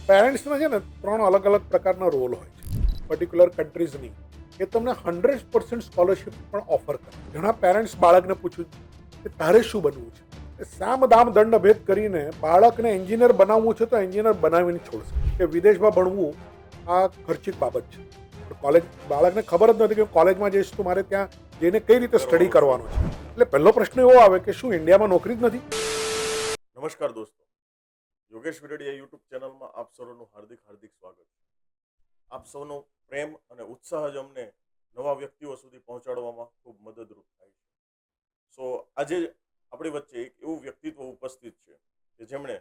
પેરેન્ટ્સના છે ને 3 અલગ અલગ પ્રકારના રોલ હોય છે પર્ટિક્યુલર કન્ટ્રીઝની. એ તમને 100% સ્કોલરશિપ પણ ઓફર કરે. ઘણા પેરેન્ટ્સ બાળકને પૂછ્યું કે તારે શું બનવું છે, એ સામ દામ દંડ ભેદ કરીને બાળકને એન્જિનિયર બનાવવું છે તો એન્જિનિયર બનાવીને છોડશે. કે વિદેશમાં ભણવું આ ખર્ચિક બાબત છે. પણ કોલેજ બાળકને ખબર જ નથી કે કોલેજમાં જઈશ તો મારે ત્યાં જઈને કઈ રીતે સ્ટડી કરવાનો છે. એટલે પહેલો પ્રશ્ન એવો આવે કે શું ઇન્ડિયામાં નોકરી જ નથી? નમસ્કાર દોસ્તો, યોગેશ વિરડિયા યુટ્યુબ ચેનલમાં આપ સૌનું હાર્દિક સ્વાગત છે. આપ સૌનો પ્રેમ અને ઉત્સાહ જ અમને નવા વ્યક્તિઓ સુધી પહોંચાડવામાં ખૂબ મદદરૂપ થાય છે. સો આજે આપણી વચ્ચે એક એવું વ્યક્તિત્વ ઉપસ્થિત છે કે જેમણે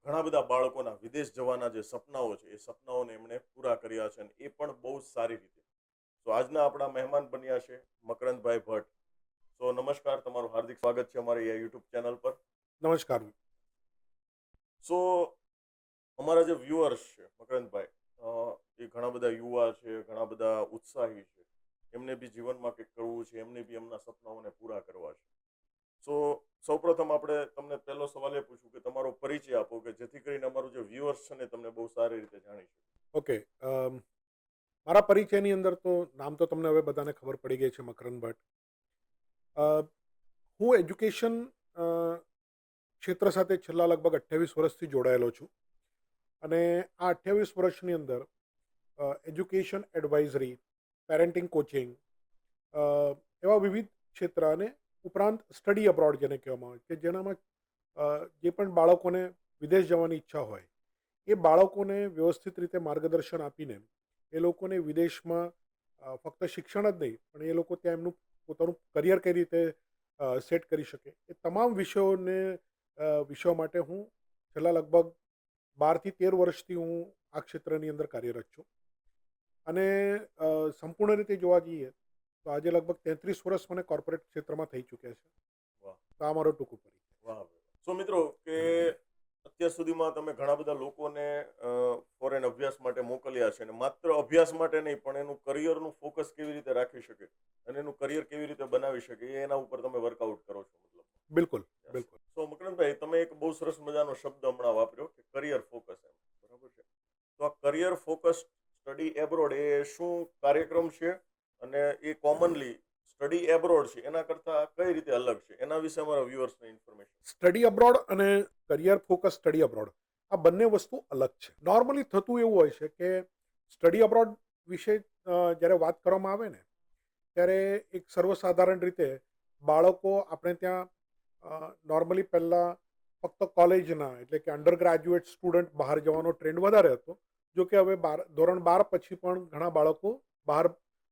ઘણા બધા બાળકોના વિદેશ જવાના જે સપનાઓ છે એ સપનાઓને એમણે પૂરા કર્યા છે, અને એ પણ બહુ જ સારી રીતે. તો આજના આપણા મહેમાન બન્યા છે મકરંદભાઈ ભટ્ટ. તો નમસ્કાર, તમારું હાર્દિક સ્વાગત છે અમારી આ યુટ્યુબ ચેનલ પર. નમસ્કાર. સો અમારા જે વ્યુઅર્સ છે મકરંદભાઈ, એ ઘણા બધા યુવા છે, ઘણા બધા ઉત્સાહી છે. એમને બી જીવનમાં કંઈક કરવું છે, એમને બી એમના સપનાઓને પૂરા કરવા છે. સો સૌપ્રથમ આપણે તમને પહેલો સવાલ એ પૂછું કે તમારો પરિચય આપો, કે જેથી કરીને અમારું જે વ્યુઅર્સ છે ને તમને બહુ સારી રીતે જાણી શકે. ઓકે. મારા પરિચયની અંદર તો નામ તો તમને હવે બધાને ખબર પડી ગઈ છે, મકરંદ ભટ્ટ. હું એજ્યુકેશન ક્ષેત્ર સાથે છેલ્લા લગભગ 28 વર્ષથી જોડાયેલો છું. અને આ 28 વર્ષની અંદર એજ્યુકેશન એડવાઇઝરી, પેરેન્ટિંગ કોચિંગ, એવા વિવિધ ક્ષેત્ર અને ઉપરાંત સ્ટડી અબ્રોડ જેને કહેવામાં આવે કે જેનામાં જે પણ બાળકોને વિદેશ જવાની ઈચ્છા હોય એ બાળકોને વ્યવસ્થિત રીતે માર્ગદર્શન આપીને એ લોકોને વિદેશમાં ફક્ત શિક્ષણ જ નહીં પણ એ લોકો ત્યાં એમનું પોતાનું કરિયર કઈ રીતે સેટ કરી શકે એ તમામ વિષયો માટે હું છેલ્લા લગભગ 12 થી 13 વર્ષથી હું આ ક્ષેત્રની અંદર કાર્યરત છું. અને સંપૂર્ણ રીતે જોવા જઈએ તો આજે લગભગ 33 વર્ષ મને કોર્પોરેટ ક્ષેત્રમાં થઈ ચૂક્યા છે. વાહ તો આ મારો ટૂંકું પરિચય. વાહ. સો મિત્રો, કે અત્યાર સુધીમાં તમે ઘણા બધા લોકોને ફોરેન અભ્યાસ માટે મોકલ્યા છે, અને માત્ર અભ્યાસ માટે નહીં પણ એનું કરિયરનું ફોકસ કેવી રીતે રાખી શકે અને એનું કરિયર કેવી રીતે બનાવી શકે એ એના ઉપર તમે વર્કઆઉટ કરો છો મતલબ. બિલકુલ, બિલકુલ. સો મકરંદભાઈ, તમે એક બહુ સરસ મજાનો શબ્દ હમણાં વાપર્યો કે કરિયર ફોકસ, એમ બરાબર છે. તો આ કરિયર ફોકસ સ્ટડી એબ્રોડ એ શું કાર્યક્રમ છે, અને એ કોમનલી સ્ટડી એબ્રોડ છે એના કરતાં કઈ રીતે અલગ છે, એના વિશે અમારા વ્યુઅર્સને ઇન્ફોર્મેશન. સ્ટડી અબ્રોડ અને કરિયર ફોકસ સ્ટડી અબ્રોડ આ બંને વસ્તુ અલગ છે. નોર્મલી થતું એવું હોય છે કે સ્ટડી અબ્રોડ વિશે જ્યારે વાત કરવામાં આવે ને ત્યારે એક સર્વસાધારણ રીતે બાળકો આપણે ત્યાં નોર્મલી પહેલાં ફક્ત કોલેજના એટલે કે અંડર ગ્રેજ્યુએટ સ્ટુડન્ટ બહાર જવાનો ટ્રેન્ડ વધારે હતો. જો કે હવે ધોરણ 12 પછી પણ ઘણા બાળકો બહાર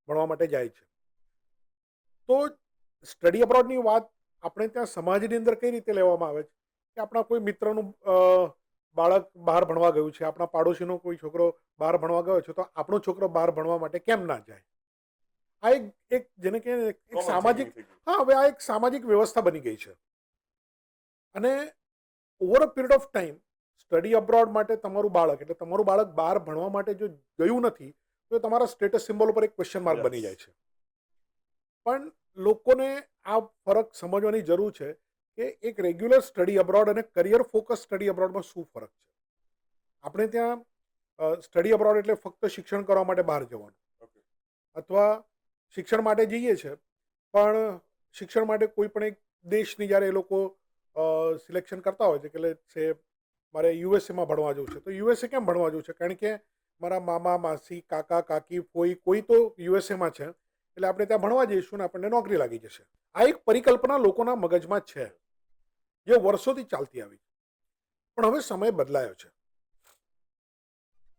ભણવા માટે જાય છે. તો સ્ટડી અબ્રોડની વાત આપણે ત્યાં સમાજની અંદર કઈ રીતે લેવામાં આવે છે કે આપણા કોઈ મિત્રનું બાળક બહાર ભણવા ગયું છે, આપણા પાડોશીનો કોઈ છોકરો બહાર ભણવા ગયો છે, તો આપણો છોકરો બહાર ભણવા માટે કેમ ના જાય? આ એક એક જેને કે એક કોમન સામાજિક, થિંકિંગ થઈ ગયું. હા, હવે આ એક સામાજિક વ્યવસ્થા બની ગઈ છે. અને over a period of time study abroad માટે તમારું બાળક એટલે તમારું બાળક બહાર ભણવા માટે જો ગયું નથી તો એ તમારા સ્ટેટસ સિમ્બોલ ઉપર એક ક્વેશ્ચન માર્ક બની જાય છે. પણ લોકોને આ ફરક સમજવાની જરૂર છે કે એક રેગ્યુલર સ્ટડી અબ્રોડ અને કરિયર ફોકસ સ્ટડી અબ્રોડમાં શું ફરક છે. આપણે ત્યાં સ્ટડી અબ્રોડ એટલે ફક્ત શિક્ષણ કરવા માટે બહાર જવાનું, ઓકે. અથવા શિક્ષણ માટે જઈએ છે પણ શિક્ષણ માટે કોઈ પણ એક દેશની જ્યારે એ લોકો સિલેક્શન કરતા હોય છે કે છે મારે યુએસએમાં ભણવા જવું છે, તો યુએસએ કેમ ભણવા જવું છે? કારણ કે મારા મામા માસી કાકા કાકી કોઈ તો યુએસએમાં છે એટલે આપણે ત્યાં ભણવા જઈશું ને આપણને નોકરી લાગી જશે. આ એક પરિકલ્પના લોકોના મગજમાં છે જે વર્ષોથી ચાલતી આવી. પણ હવે સમય બદલાયો છે.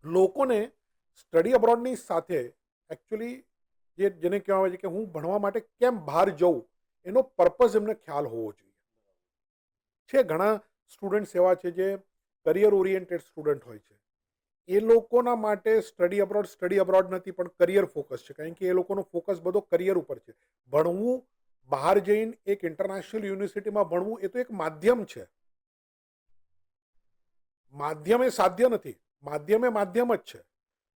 લોકોને સ્ટડી અબ્રોડની સાથે એકચ્યુઅલી જેને કહેવામાં આવે છે કે હું ભણવા માટે કેમ બહાર જઉં એનો પર્પઝ એમને ખ્યાલ હોવો જોઈએ. છે ઘણા સ્ટુડન્ટ્સ એવા છે જે કરિયર ઓરિએન્ટેડ સ્ટુડન્ટ હોય છે. એ લોકોના માટે સ્ટડી અબ્રોડ નથી પણ કરિયર ફોકસ છે. કારણ કે એ લોકોનો ફોકસ બધો કરિયર ઉપર છે. ભણવું, બહાર જઈને એક ઇન્ટરનેશનલ યુનિવર્સિટીમાં ભણવું એ તો એક માધ્યમ છે. માધ્યમ એ સાધ્ય નથી. માધ્યમ એ માધ્યમ જ છે.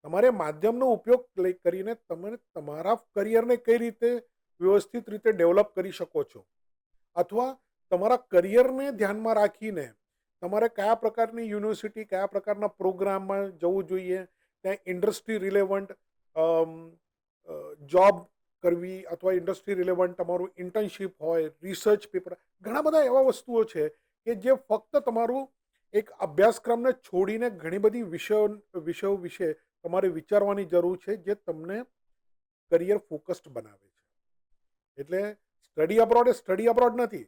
તમારે માધ્યમનો ઉપયોગ કરીને તમે તમારા કરિયરને કઈ રીતે વ્યવસ્થિત રીતે ડેવલપ કરી શકો છો, અથવા તમારા કરિયરને ધ્યાનમાં રાખીને તમારે કયા પ્રકારની યુનિવર્સિટી, કયા પ્રકારના પ્રોગ્રામમાં જવું જોઈએ, ત્યાં ઇન્ડસ્ટ્રી રિલેવન્ટ જોબ કરવી અથવા ઇન્ડસ્ટ્રી રિલેવન્ટ તમારું ઇન્ટર્નશીપ હોય, રિસર્ચ પેપર, ઘણા બધા એવા વસ્તુઓ છે કે જે ફક્ત તમારું એક અભ્યાસક્રમને છોડીને ઘણી બધી વિષયો વિશે તમારે વિચારવાની જરૂર છે, જે તમને કરિયર ફોકસ્ડ બનાવે છે. એટલે સ્ટડી અબ્રોડ નથી.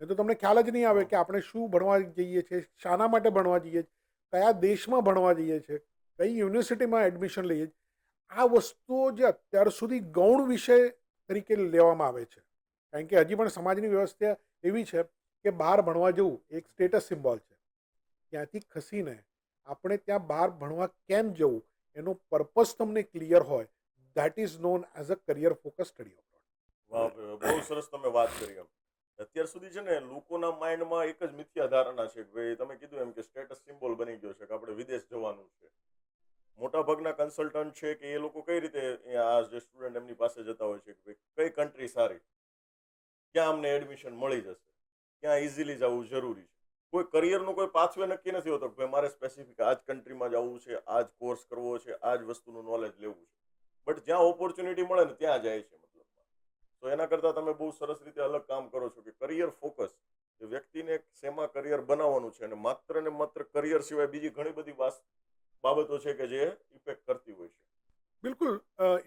એ તો તમને ખ્યાલ જ નહીં આવે કે આપણે શું ભણવા જઈએ છીએ, શાના માટે ભણવા જઈએ છીએ, કયા દેશમાં ભણવા જઈએ છીએ, કઈ યુનિવર્સિટીમાં એડમિશન લઈએ છીએ. આ વસ્તુઓ જે અત્યાર સુધી ગૌણ વિષય તરીકે લેવામાં આવે છે, કારણ કે હજી પણ સમાજની વ્યવસ્થા એવી છે કે બહાર ભણવા જવું એક સ્ટેટસ સિમ્બોલ છે. ત્યાંથી ખસીને આપણે ત્યાં બહાર ભણવા કેમ જવું એનો પર્પઝ તમને ક્લિયર હોય, that is known as a career focus study વાહ, અબ્રોડ. બહુ સરસ તમે વાત કરી. એમ અત્યાર સુધી છે ને લોકોના માઇન્ડમાં એક જ મિથ્યા ધારણા છે કે ભાઈ તમે કીધું એમ કે સ્ટેટસ સિમ્બોલ બની ગયો છે કે આપણે વિદેશ જવાનું છે. મોટા ભાગના કન્સલ્ટન્ટ છે કે એ લોકો કઈ રીતે આ જે સ્ટુડન્ટ એમની પાસે જતા હોય છે કે ભાઈ કઈ કન્ટ્રી સારી, ક્યાં અમને એડમિશન મળી જશે, ક્યાં ઇઝીલી જવું જરૂરી છે. કોઈ કરિયરનું કોઈ પાથવે નક્કી નથી હોતો કે ભાઈ મારે સ્પેસિફિક આ જ કન્ટ્રીમાં જવું છે, આ જ કોર્સ કરવો છે, આ જ વસ્તુનું નોલેજ લેવું છે. બટ જ્યાં ઓપોર્ચ્યુનિટી મળે ને ત્યાં જાય છે મતલબમાં. તો એના કરતાં તમે બહુ સરસ રીતે અલગ કામ કરો છો કે કરિયર ફોકસ, કે વ્યક્તિને શેમાં કરિયર બનાવવાનું છે અને માત્ર ને માત્ર કરિયર સિવાય બીજી ઘણી બધી બાબતો છે કે જે ઇફેક્ટ કરતી હોય છે. બિલકુલ.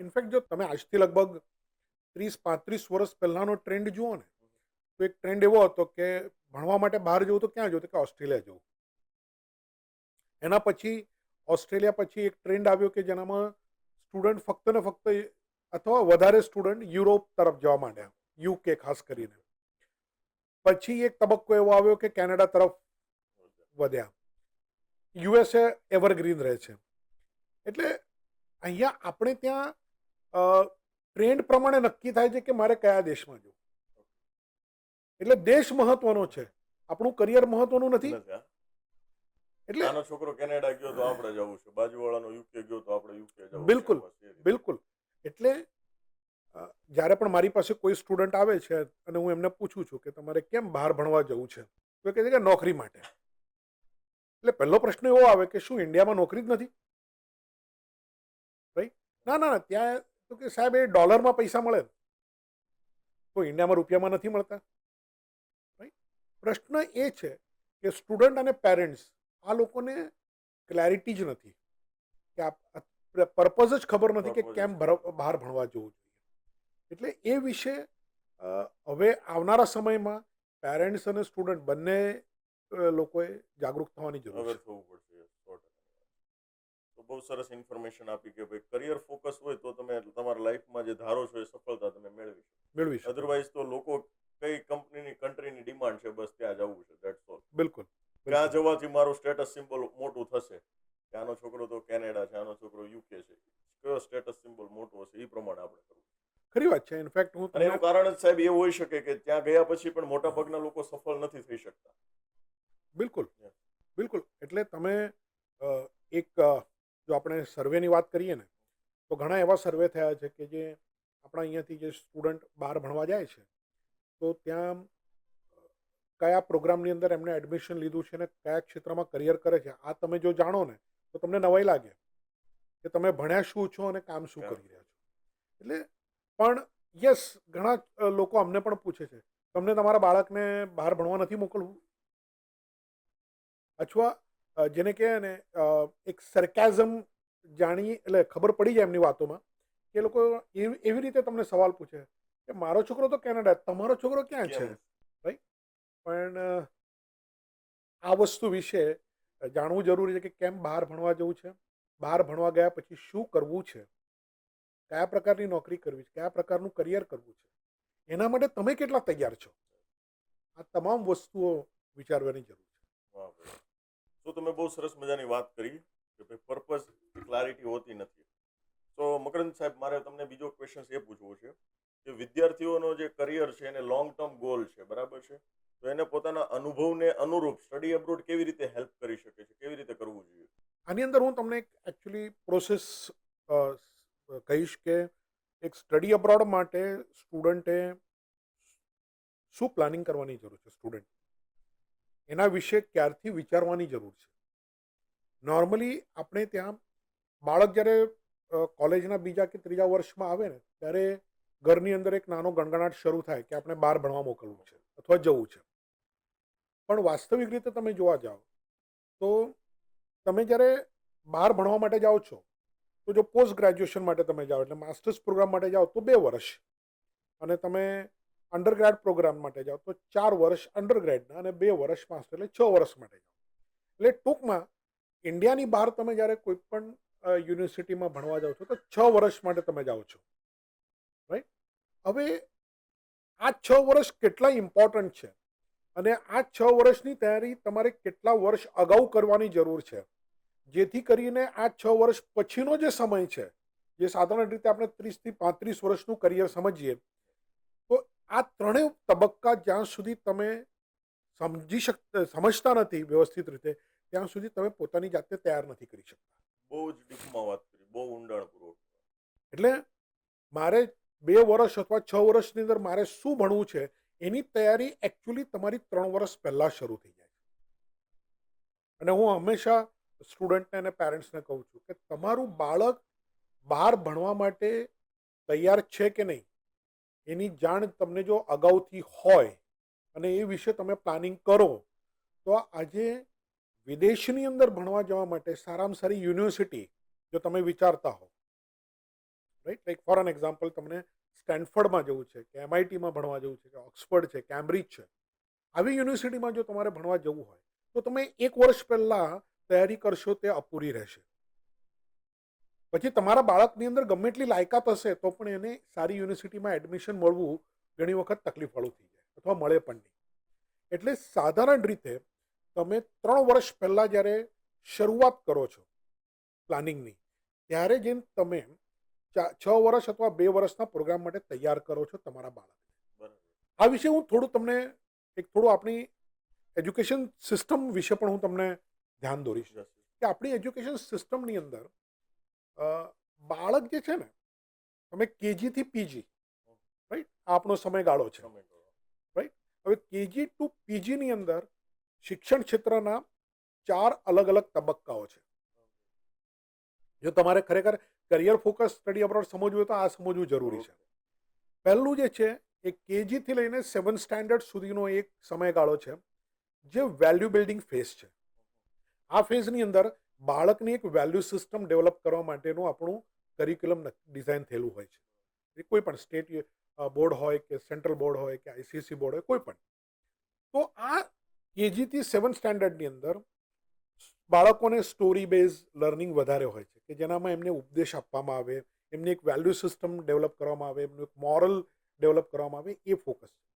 ઇનફેક્ટ જો તમે આજથી લગભગ 30-35 વર્ષ પહેલાંનો ટ્રેન્ડ જુઓ ને, તો એક ટ્રેન્ડ એવો હતો કે ભણવા માટે બહાર જવું તો ક્યાં જવું, તો કે ઓસ્ટ્રેલિયા જવું. એના પછી ઓસ્ટ્રેલિયા પછી એક ટ્રેન્ડ આવ્યો કે જેનામાં સ્ટુડન્ટ ફક્ત ને ફક્ત અથવા વધારે સ્ટુડન્ટ યુરોપ તરફ જવા માંડ્યા, યુકે ખાસ કરીને. પછી એક તબક્કો એવો આવ્યો કે કેનેડા તરફ વધ્યા. યુએસએ એવરગ્રીન રહે છે. એટલે અહીંયા આપણે ત્યાં ટ્રેન્ડ પ્રમાણે નક્કી થાય છે કે મારે કયા દેશમાં જવું. એટલે દેશ મહત્વનો છે, આપણું કરિયર મહત્વનું નથી. નથી, હા. એટલે નાનો છોકરો કેનેડા ગયો તો આપણે જવું છે, બાજુવાળાનો યુકે ગયો તો આપણે યુકે જવું છે. બિલકુલ, બસ એ રીતે. બિલકુલ. એટલે જ્યારે પણ મારી પાસે કોઈ સ્ટુડન્ટ આવે છે અને હું એમને પૂછું છું કે તમારે કેમ બહાર ભણવા જવું છે, તો કહે છે કે નોકરી માટે. એટલે પહેલો પ્રશ્ન એવો આવે કે શું ઇન્ડિયામાં નોકરી જ નથી? રાઈટ? ના ના ના, ત્યાં તો કે સાહેબ એ ડોલરમાં પૈસા મળે, તો ઇન્ડિયામાં રૂપિયામાં નથી મળતા. રાઈટ? પ્રશ્ન એ છે કે સ્ટુડન્ટ અને પેરેન્ટ્સ આ લોકોને ક્લેરિટી જ નથી કે આ પર્પઝ જ ખબર નથી કે કેમ બહાર ભણવા જવું જોઈએ. એટલે એ વિશે હવે આવનારા સમયમાં પેરેન્ટ્સ અને સ્ટુડન્ટ બંને લોકોએ જાગૃત થવાની જરૂર અવેર છે. થવું પડશે. 100%. તો બહુ સરસ ઇન્ફોર્મેશન આપી કે ભાઈ કરિયર ફોકસ હોય તો તમે તમારા લાઈફમાં જે ધારો છો એ સફળતા તમે મેળવી શકો. મેળવી શકો. અધરવાઇઝ તો લોકો કઈ કંપનીની કન્ટ્રીની ડિમાન્ડ છે બસ ત્યાં જવું છે, ધેટ્સ ઓલ. બિલકુલ. ત્યાં બિલકુલ. જવાથી મારું સ્ટેટસ સિમ્બોલ મોટું થશે કે આનો છોકરો તો કેનેડા છે, આનો છોકરો યુકે છે, કયો સ્ટેટસ સિમ્બોલ મોટો હશે એ પ્રમાણે આપણે કરવું. ખરી વાત છે. ઇનફેક્ટ હું અને તમને એનું કારણ જ સાહેબ એવું હોઈ શકે કે ત્યાં ગયા પછી પણ મોટા ભાગના લોકો સફળ નથી થઈ શકતા. બિલકુલ, Yeah. બિલકુલ. એટલે તમે એક જો આપણે સર્વેની વાત કરીએ ને, તો ઘણા એવા સર્વે થયા છે કે જે આપણા અહીંયાથી જે સ્ટુડન્ટ બહાર ભણવા જાય છે, તો ત્યાં કયા પ્રોગ્રામની અંદર એમણે એડમિશન લીધું છે અને કયા ક્ષેત્રમાં કરિયર કરે છે, આ તમે જો જાણો ને તો તમને નવાઈ લાગે કે તમે ભણ્યા શું છો અને કામ શું કરી રહ્યા છો. એટલે પણ યસ, ઘણા લોકો અમને પણ પૂછે છે તમને તમારા બાળકને બહાર ભણવા નથી મોકલવું, અથવા જેને કહે ને એક સરકાઝમ જાણી એટલે ખબર પડી જાય એમની વાતોમાં કે એ લોકો એવી રીતે તમને સવાલ પૂછે કે મારો છોકરો તો કેનેડા, તમારો છોકરો ક્યાં છે? કેમ? રાઈટ? પણ આ વસ્તુ વિશે જાણવું જરૂરી છે કે કેમ બહાર ભણવા જવું છે, બહાર ભણવા ગયા પછી શું કરવું છે, કયા પ્રકારની નોકરી કરવી છે, કયા પ્રકારનું કરિયર કરવું છે, એના માટે તમે કેટલા તૈયાર છો, આ તમામ વસ્તુઓ વિચારવાની જરૂર છે. વાહ ભાઈ. તો તમે બહુ સરસ મજાની વાત કરી કે ભાઈ પર્પઝ ક્લારિટી હોતી નથી. તો મકરંદ સાહેબ, મારે તમને બીજો ક્વેશ્ચન એ પૂછવો છે કે વિદ્યાર્થીઓનો જે કરિયર છે એને લોંગ ટર્મ ગોલ છે, બરાબર છે? તો એને પોતાના અનુભવને અનુરૂપ સ્ટડી અબ્રોડ કેવી રીતે હેલ્પ કરી શકે છે, કેવી રીતે કરવું જોઈએ? આની અંદર હું તમને એક એકચ્યુઅલી પ્રોસેસ કહીશ કે એક સ્ટડી અબ્રોડ માટે સ્ટુડન્ટે શું પ્લાનિંગ કરવાની જરૂર છે. સ્ટુડન્ટ એના વિશે ક્યારથી વિચારવાની જરૂર છે. નોર્મલી આપણે ત્યાં બાળક જ્યારે કોલેજના બીજા કે ત્રીજા વર્ષમાં આવે ને ત્યારે ઘરની અંદર એક નાનો ગણગણાટ શરૂ થાય કે આપણે બહાર ભણવા મોકલવું છે અથવા જવું છે. પણ વાસ્તવિક રીતે તમે જોવા જાઓ તો તમે જ્યારે બહાર ભણવા માટે જાઓ છો તો જો પોસ્ટ ગ્રેજ્યુએશન માટે તમે જાઓ એટલે માસ્ટર્સ પ્રોગ્રામ માટે જાઓ તો 2 વર્ષ, અને તમે અંડરગ્રેડ પ્રોગ્રામ માટે જાઓ તો 4 વર્ષ અંડરગ્રેડના અને 2 વર્ષ માસ્ટર, એટલે 6 વર્ષ માટે જાઓ. એટલે ટૂંકમાં ઇન્ડિયાની બહાર તમે જ્યારે કોઈ પણ યુનિવર્સિટીમાં ભણવા જાઓ છો તો 6 વર્ષ માટે તમે જાઓ છો, રાઈટ? હવે આ 6 વર્ષ કેટલા ઇમ્પોર્ટન્ટ છે અને આ 6 વર્ષની તૈયારી તમારે કેટલા વર્ષ અગાઉ કરવાની જરૂર છે, જેથી કરીને આ 6 વર્ષ પછીનો જે સમય છે, જે સાધારણ રીતે આપણે 30 થી 35 વર્ષનું કરિયર સમજીએ, તો આ ત્રણેય તબક્કા જ્યાં સુધી તમે સમજતા નથી વ્યવસ્થિત રીતે, ત્યાં સુધી તમે પોતાની જાતને તૈયાર નથી કરી શકતા. બહુ જ ડીપમાં વાત કરી, બહુ ઊંડાણપૂર્વક. એટલે મારે 2 વર્ષ અથવા 6 વર્ષની અંદર મારે શું ભણવું છે એની તૈયારી એકચ્યુઅલી તમારી 3 વર્ષ પહેલાં શરૂ થઈ જાય છે. અને હું હંમેશા સ્ટુડન્ટને અને પેરેન્ટ્સને કહું છું કે તમારું બાળક બહાર ભણવા માટે તૈયાર છે કે નહીં એની જાણ તમને જો અગાઉથી હોય અને એ વિશે તમે પ્લાનિંગ કરો તો આજે વિદેશની અંદર ભણવા જવા માટે સારામાં સારી યુનિવર્સિટી જો તમે વિચારતા હો, right, like for an example તમને સ્ટેનફર્ડમાં જવું છે કે MITમાં ભણવા જવું છે કે ઓક્સફર્ડ છે, કેમ્બ્રિજ છે, આવી યુનિવર્સિટીમાં જો તમારે ભણવા જવું હોય તો તમે 1 વર્ષ પહેલાં તૈયારી કરશો તે અપૂરી રહેશે. પછી તમારા બાળકની અંદર ગમે એટલી લાયકાત હશે તો પણ એને સારી યુનિવર્સિટીમાં એડમિશન મળવું ઘણી વખત તકલીફવાળું થઈ જાય અથવા મળે પણ નહીં. એટલે સાધારણ રીતે તમે 3 વર્ષ પહેલાં જ્યારે શરૂઆત કરો છો પ્લાનિંગની, ત્યારે જેમ તમે 6 વર્ષ અથવા 2 વર્ષના પ્રોગ્રામ માટે તૈયાર કરો છો તમારા બાળકને. બરાબર. આ વિશે હું થોડું આપણી એજ્યુકેશન સિસ્ટમ વિશે પણ હું તમને ધ્યાન દોરીશ Yes, yes. કે આપણી એજ્યુકેશન સિસ્ટમની અંદર બાળક જે છે ને, તમે KG થી PG, રાઈટ, આપણો સમયગાળો છે, સમયગાળો. રાઈટ. હવે KG ટુ PGની અંદર શિક્ષણ ક્ષેત્રના 4 અલગ અલગ તબક્કાઓ છે. જો તમારે ખરેખર કરિયર ફોકસ સ્ટડી અબ્રોડ સમજવું હોય તો આ સમજવું જરૂરી છે. પહેલું જે છે એ KG થી લઈને 7 સ્ટાન્ડર્ડ સુધીનો એક સમયગાળો છે જે વેલ્યુ બિલ્ડિંગ ફેઝ છે. આ ફેઝની અંદર બાળકની એક વેલ્યુ સિસ્ટમ ડેવલપ કરવા માટેનું આપણું કરિક્યુલમ ડિઝાઇન થયેલું હોય છે. એ કોઈ પણ સ્ટેટ બોર્ડ હોય કે સેન્ટ્રલ બોર્ડ હોય કે ICSE બોર્ડ હોય, કોઈ પણ. તો આ KG થી 7 સ્ટાન્ડર્ડની અંદર બાળકોને સ્ટોરી બેઝ લર્નિંગ વધારે હોય છે કે જેનામાં એમને ઉપદેશ આપવામાં આવે, એમની એક વેલ્યુ સિસ્ટમ ડેવલપ કરવામાં આવે, એમનું એક મોરલ ડેવલપ કરવામાં આવે, એ ફોકસ છે.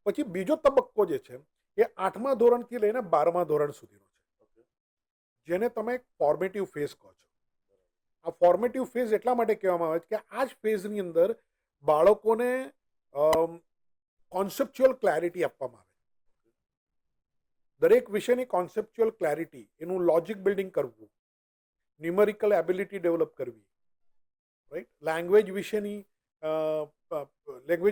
પછી બીજો તબક્કો જે છે એ 8મા ધોરણથી લઈને 12મા ધોરણ સુધીનો છે, Okay. જેને તમે ફોર્મેટિવ ફેઝ કહો છો. આ ફોર્મેટિવ ફેઝ એટલા માટે કહેવામાં આવે છે કે આ જ ફેઝની અંદર બાળકોને કોન્સેપ્ચ્યુઅલ ક્લેરિટી આપવામાં આવે. દરેક વિષયની કોન્સેપ્ચ્યુઅલ ક્લેરિટી, એનું લોજિક બિલ્ડિંગ કરવું, ન્યુમેરિકલ એબિલિટી ડેવલપ કરવી, રાઈટ, લેંગ્વેજ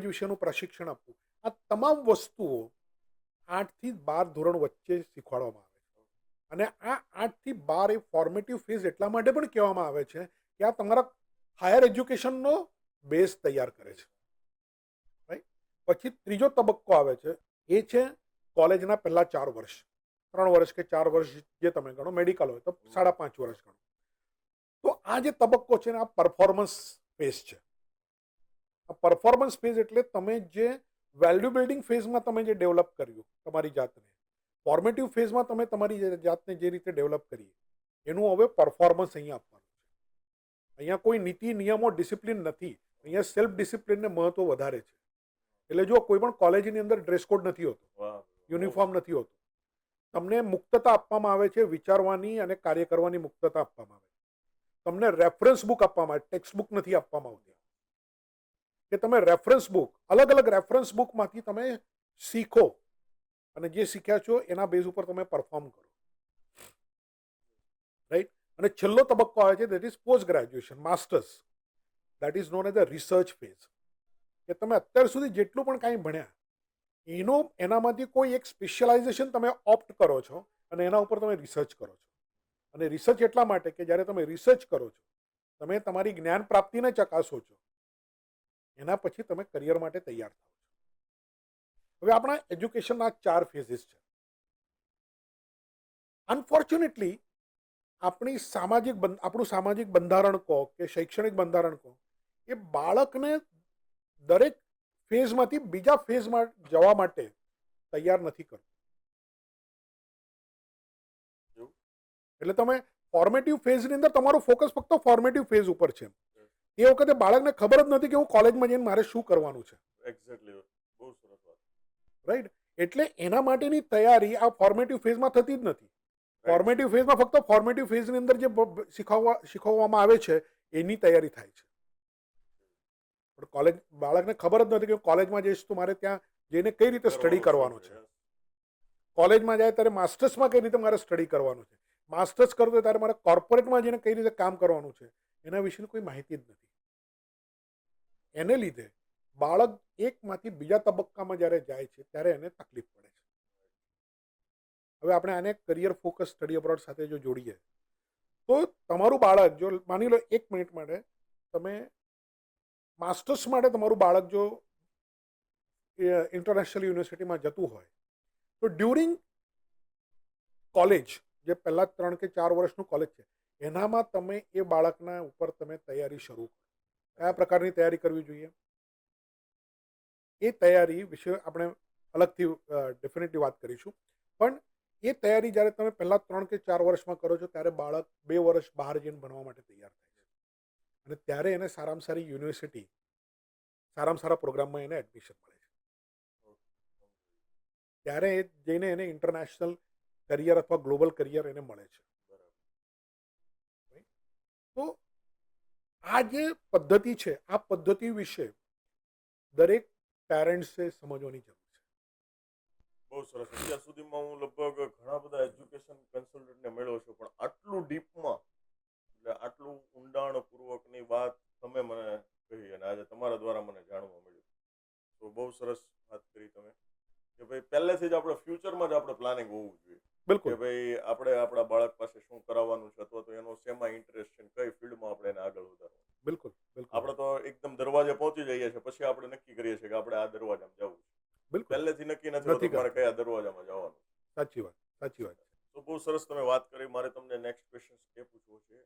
વિશેનું પ્રશિક્ષણ આપવું, આ તમામ વસ્તુઓ 8 થી 12 ધોરણ વચ્ચે શીખવાડવામાં આવે છે. અને આ 8 થી 12 એ ફોર્મેટિવ ફેઝ એટલા માટે પણ કહેવામાં આવે છે કે આ તમારા હાયર એજ્યુકેશનનો બેઝ તૈયાર કરે છે, રાઈટ. પછી ત્રીજો તબક્કો આવે છે, એ છે કોલેજના પહેલા 4 વર્ષ, 3 વર્ષ કે 4 વર્ષ જે તમે ગણો, મેડિકલ હોય તો 5.5 વર્ષ ગણો. તો આ જે તબક્કો છે ને આ પરફોર્મન્સ ફેઝ છે. આ પરફોર્મન્સ ફેઝ એટલે તમે જે વેલ્યુ બિલ્ડિંગ ફેઝમાં તમે જે ડેવલપ કર્યું તમારી જાતને, ફોર્મેટિવ ફેઝમાં તમે તમારી જાતને જે રીતે ડેવલપ કરી એનું હવે પરફોર્મન્સ અહીંયા આપવાનું છે. અહીંયા કોઈ નીતિ નિયમો ડિસિપ્લિન નથી, અહીંયા સેલ્ફ ડિસિપ્લિનને મહત્વ વધારે છે. એટલે જો કોઈ પણ કોલેજની અંદર ડ્રેસ કોડ નથી હોતો, વાહ. યુનિફોર્મ નથી હોતું, તમને મુક્તતા આપવામાં આવે છે, વિચારવાની અને કાર્ય કરવાની મુક્તતા આપવામાં આવે છે. તમને રેફરન્સ બુક આપવામાં આવે, ટેક્સ્ટ બુક નથી આપવામાં આવતી કે તમે રેફરન્સ બુક, અલગ અલગ રેફરન્સ બુકમાંથી તમે શીખો અને જે શીખ્યા છો એના બેઝ ઉપર તમે પરફોર્મ કરો, રાઈટ. અને છેલ્લો તબક્કો આવે છે that is post graduation, masters, that is known as a research phase, કે તમે અત્યાર સુધી જેટલું પણ કાંઈ ભણ્યા એનામાંથી કોઈ એક સ્પેશિયલાઇઝેશન તમે ઓપ્ટ કરો છો અને એના ઉપર તમે રિસર્ચ કરો છો. અને રિસર્ચ એટલા માટે કે જ્યારે તમે રિસર્ચ કરો છો, તમે તમારી જ્ઞાન પ્રાપ્તિને ચકાસો છો, એના પછી તમે કરિયર માટે તૈયાર થાઓ છો. હવે આપણા એજ્યુકેશનના 4 ફેઝિસ છે. અનફોર્ચ્યુનેટલી આપણું સામાજિક બંધારણ કહો કે શૈક્ષણિક બંધારણ કહો, એ બાળકને દરેક ફેઝમાંથી બીજા ફેઝમાં જવા માટે તૈયાર નથી કરતું. એવું? એટલે તમે ફોર્મેટિવ ફેઝની અંદર તમારું ફોકસ ફક્ત ફોર્મેટિવ ફેઝ ઉપર છે. એ વખતે બાળકને ખબર જ નથી કે હું કોલેજમાં જઈને મારે શું કરવાનું છે. એક્ઝેક્ટલી, બહુ સરસ વાત. રાઈટ? એટલે એના માટેની તૈયારી આ ફોર્મેટિવ ફેઝમાં થતી જ નથી. ફોર્મેટિવ ફેઝમાં ફક્ત ફોર્મેટિવ ફેઝની અંદર જે શીખવવામાં આવે છે એની તૈયારી થાય છે. પણ બાળકને ખબર જ નથી કે કોલેજમાં જઈશ તો મારે ત્યાં જઈને કઈ રીતે સ્ટડી કરવાનું છે. કોલેજમાં જાય ત્યારે માસ્ટર્સમાં કઈ રીતે મારે સ્ટડી કરવાનું છે. માસ્ટર્સ કરતો હોય ત્યારે મારે કોર્પોરેટમાં જઈને કઈ રીતે કામ કરવાનું છે, એના વિશેની કોઈ માહિતી જ નથી. એને લીધે બાળક એકમાંથી બીજા તબક્કામાં જ્યારે જાય છે ત્યારે એને તકલીફ પડે છે. હવે આપણે આને કરિયર ફોકસ સ્ટડી અબ્રોડ સાથે જો જોડીએ તો તમારું બાળક જો માની લો 1 મિનિટ માટે તમે માસ્ટર્સ માટે તમારું બાળક જો ઇન્ટરનેશનલ યુનિવર્સિટીમાં જતું હોય તો ડ્યુરિંગ કોલેજ, જે પહેલા 3 કે 4 વર્ષનું કોલેજ છે, એનામાં તમે એ બાળકના ઉપર તમે તૈયારી શરૂ કરો. કયા પ્રકારની તૈયારી કરવી જોઈએ એ તૈયારી વિશે આપણે અલગથી ડેફિનેટલી વાત કરીશું. પણ એ તૈયારી જ્યારે તમે પહેલા 3 કે 4 વર્ષમાં કરો છો ત્યારે બાળક 2 વર્ષ બહાર જઈને ભણવા માટે તૈયાર થાય છે. અને ત્યારે એને સારામાં સારી યુનિવર્સિટી, સારામાં સારા પ્રોગ્રામમાં એને એડમિશન મળે છે. ત્યારે જઈને એને ઇન્ટરનેશનલ કરિયર અથવા ગ્લોબલ કરિયર એને મળે છે. તો આ જે પદ્ધતિ છે, આ પદ્ધતિ વિશે દરેક પેરેન્ટ્સે સમજવાની જરૂર છે. બહુ સરસ. અત્યાર સુધીમાં હું લગભગ ઘણા બધા એજ્યુકેશન કન્સલ્ટન્ટને મળ્યો છું, પણ આટલું ડીપમાં, એટલે આટલું ઊંડાણપૂર્વકની વાત તમે મને કહી અને આજે તમારા દ્વારા મને જાણવા મળ્યું. તો બહુ સરસ વાત કરી તમે કે ભાઈ પહેલેથી જ આપણે ફ્યુચરમાં જ આપણે પ્લાનિંગ હોવું જોઈએ કે બિલકુલ ભાઈ આપણે આપણા બાળક પાસે શું કરાવવાનું છે અથવા તો એનો શેમાં ઇન્ટરેસ્ટ છે, કઈ ફિલ્ડમાં આપણે એને આગળ વધારવાનું. બિલકુલ બિલકુલ આપણે તો એકદમ દરવાજે પહોંચી જઈએ છીએ, પછી આપણે નક્કી કરીએ છીએ કે આપણે આ દરવાજામાં જવું છે. બિલકુલ પહેલેથી નક્કી નથી હોતું મારે કયા દરવાજામાં જવાનું. સાચી વાત છે. તો બહુ સરસ તમે વાત કરી. મારે તમને નેક્સ્ટ ક્વેશ્ચન એ પૂછવો છે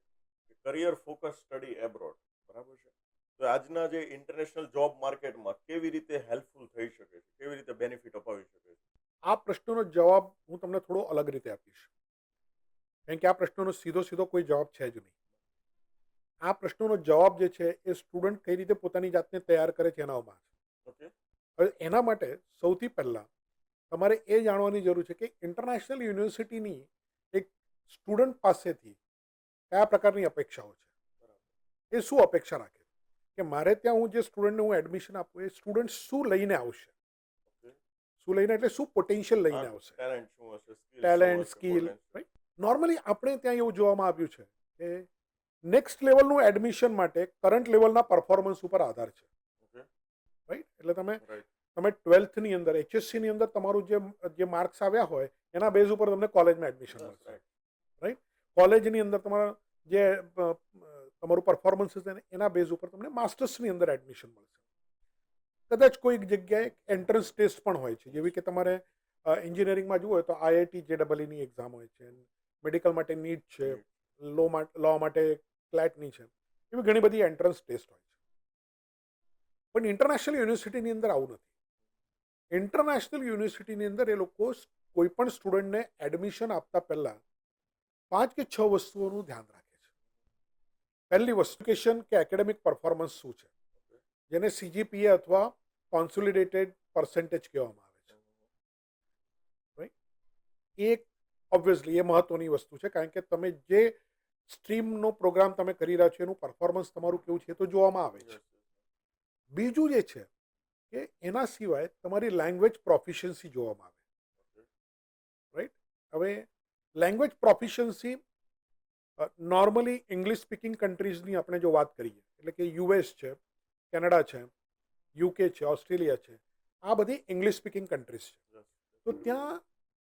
કે કરિયર ફોકસ સ્ટડી એબ્રોડ, બરાબર છે, તો આજના જે ઇન્ટરનેશનલ જોબ માર્કેટમાં કેવી રીતે હેલ્પફુલ થઈ શકે છે, કેવી રીતે બેનિફિટ અપાવી શકે છે? આ પ્રશ્નનો જવાબ હું તમને થોડો અલગ રીતે આપીશ, કારણ કે આ પ્રશ્નનો સીધો કોઈ જવાબ છે જ નહીં. આ પ્રશ્નનો જવાબ જે છે એ સ્ટુડન્ટ કઈ રીતે પોતાની જાતને તૈયાર કરે છે એનામાં છે. ઓકે. હવે એના માટે સૌથી પહેલાં તમારે એ જાણવાની જરૂર છે કે ઇન્ટરનેશનલ યુનિવર્સિટીની એક સ્ટુડન્ટ પાસેથી કયા પ્રકારની અપેક્ષાઓ છે, એ શું અપેક્ષા રાખે છે કે મારે ત્યાં હું જે સ્ટુડન્ટને હું એડમિશન આપું એ સ્ટુડન્ટ શું લઈને આવશે, શું લઈને એટલે શું પોટેન્શિયલ લઈને આવશે, ટેલેન્ટ શું હશે, ટેલેન્ટ, સ્કિલ. રાઈટ? નોર્મલી આપણે ત્યાં એવું જોવામાં આવ્યું છે કે નેક્સ્ટ લેવલનું એડમિશન માટે કરંટ લેવલના પરફોર્મન્સ ઉપર આધાર છે. રાઈટ? એટલે તમે 12થની અંદર HSCની અંદર તમારું જે માર્ક્સ આવ્યા હોય એના બેઝ ઉપર તમને કોલેજમાં એડમિશન મળશે. રાઈટ? કોલેજની અંદર તમારા જે તમારું પરફોર્મન્સ હશે એના બેઝ ઉપર તમને માસ્ટર્સની અંદર એડમિશન મળશે. કદાચ કોઈક જગ્યાએ એન્ટ્રન્સ ટેસ્ટ પણ હોય છે, જેવી કે તમારે એન્જિનિયરિંગમાં જવું હોય તો IIT JEEની એક્ઝામ હોય છે, મેડિકલ માટે નીટ છે, લો માટે ક્લેટની છે, એવી ઘણી બધી એન્ટ્રન્સ ટેસ્ટ હોય છે. પણ ઇન્ટરનેશનલ યુનિવર્સિટીની અંદર આવું નથી. ઇન્ટરનેશનલ યુનિવર્સિટીની અંદર એ લોકો કોઈ પણ સ્ટુડન્ટને એડમિશન આપતા પહેલા 5 કે 6 વસ્તુઓનું ધ્યાન રાખે છે. પહેલી વસ્તુ એજ્યુકેશન કે એકેડેમિક પરફોર્મન્સ શું છે, જેને CGPA અથવા કોન્સોલિડેટેડ પર્સન્ટેજ કહેવામાં આવે છે. રાઈટ? એક ઓબ્વિયસલી એ મહત્વની વસ્તુ છે, કારણ કે તમે જે સ્ટ્રીમનો પ્રોગ્રામ તમે કરી રહ્યા છો એનું પરફોર્મન્સ તમારું કેવું છે તો જોવામાં આવે છે. બીજું જે છે કે એના સિવાય તમારી લેંગ્વેજ પ્રોફિશિયન્સી જોવામાં આવે. રાઈટ? હવે language proficiency normally English speaking કન્ટ્રીઝની આપણે જો વાત કરીએ, એટલે કે US છે, કેનેડા છે, UK છે, ઓસ્ટ્રેલિયા છે, આ બધી ઇંગ્લિશ સ્પીકિંગ કન્ટ્રીઝ છે. Yes. તો ત્યાં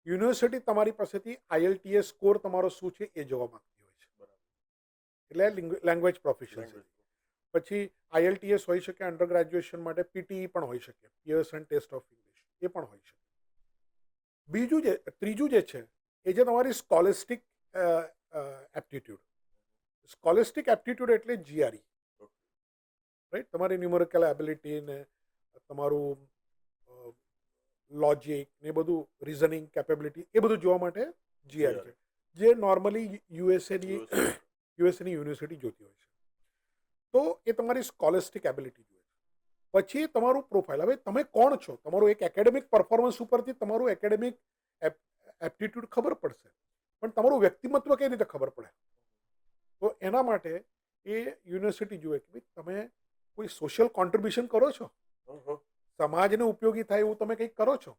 યુનિવર્સિટી તમારી પાસેથી IELTS સ્કોર તમારો શું છે એ જોવા માંગતી હોય છે. બરાબર. એટલે લેંગ્વેજ પ્રોફિશિયન્સી. Language. પછી IELTS હોઈ શકે, અંડર ગ્રેજ્યુએશન માટે PTE પણ હોઈ શકે, પિયર્સન ટેસ્ટ ઓફ ઇંગ્લિશ, એ પણ હોઈ શકે. ત્રીજું જે છે એ જે તમારી સ્કોલેસ્ટિક એપ્ટિટ્યૂડ. સ્કોલેસ્ટિક એપ્ટિટ્યૂડ એટલે GRE, રાઈટ. તમારી ન્યુમેરિકલ એબિલિટી ને તમારું લોજિક ને બધું, રિઝનિંગ કેપેબિલિટી, એ બધું જોવા માટે GRE છે, જે નોર્મલી યુએસએની યુનિવર્સિટી જોતી હોય છે. તો એ તમારી સ્કોલેસ્ટિક એબિલિટી જોઈએ. પછી તમારું પ્રોફાઇલ. હવે તમે કોણ છો, તમારું એક એકેડેમિક પરફોર્મન્સ ઉપરથી તમારું એકેડેમિક એપ્ટિટ્યૂડ ખબર પડશે, પણ તમારું વ્યક્તિમત્વ કઈ રીતે ખબર પડે? તો એના માટે એ યુનિવર્સિટી જુએ કે ભાઈ તમે કોઈ સોશિયલ કોન્ટ્રીબ્યુશન કરો છો, સમાજને ઉપયોગી થાય એવું તમે કંઈક કરો છો.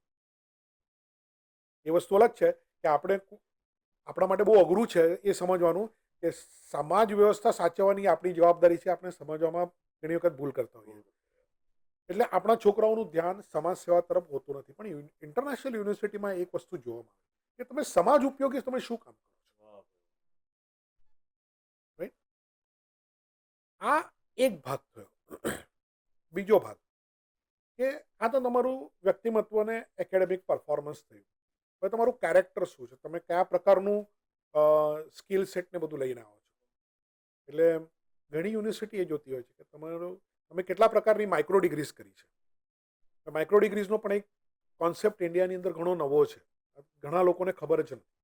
એ વસ્તુ અલગ છે કે આપણા માટે બહુ અઘરું છે એ સમજવાનું કે સમાજ વ્યવસ્થા સાચવવાની આપણી જવાબદારી છે. આપણે સમજવામાં ઘણી વખત ભૂલ કરતા હોઈએ. એટલે આપણા છોકરાઓનું ધ્યાન સમાજ સેવા તરફ હોતું નથી. પણ ઇન્ટરનેશનલ યુનિવર્સિટીમાં એક વસ્તુ જોવામાં આવે કે તમે સમાજ ઉપયોગી તમે શું કામ કરો છો, રાઈટ. આ એક ભાગ થયો. બીજો ભાગ કે આ તો તમારું વ્યક્તિમત્વ અને એકેડેમિક પરફોર્મન્સ થયું. હવે તમારું કેરેક્ટર શું છે, તમે કયા પ્રકારનું સ્કિલ સેટ ને બધું લઈને આવો છો. એટલે ઘણી યુનિવર્સિટી એ જોતી હોય છે કે તમે કેટલા પ્રકારની માઇક્રો ડિગ્રીઝ કરી છે. માઇક્રો ડિગ્રીઝનો પણ એક કોન્સેપ્ટ ઇન્ડિયાની અંદર ઘણો નવો છે, ઘણા લોકોને ખબર જ નથી.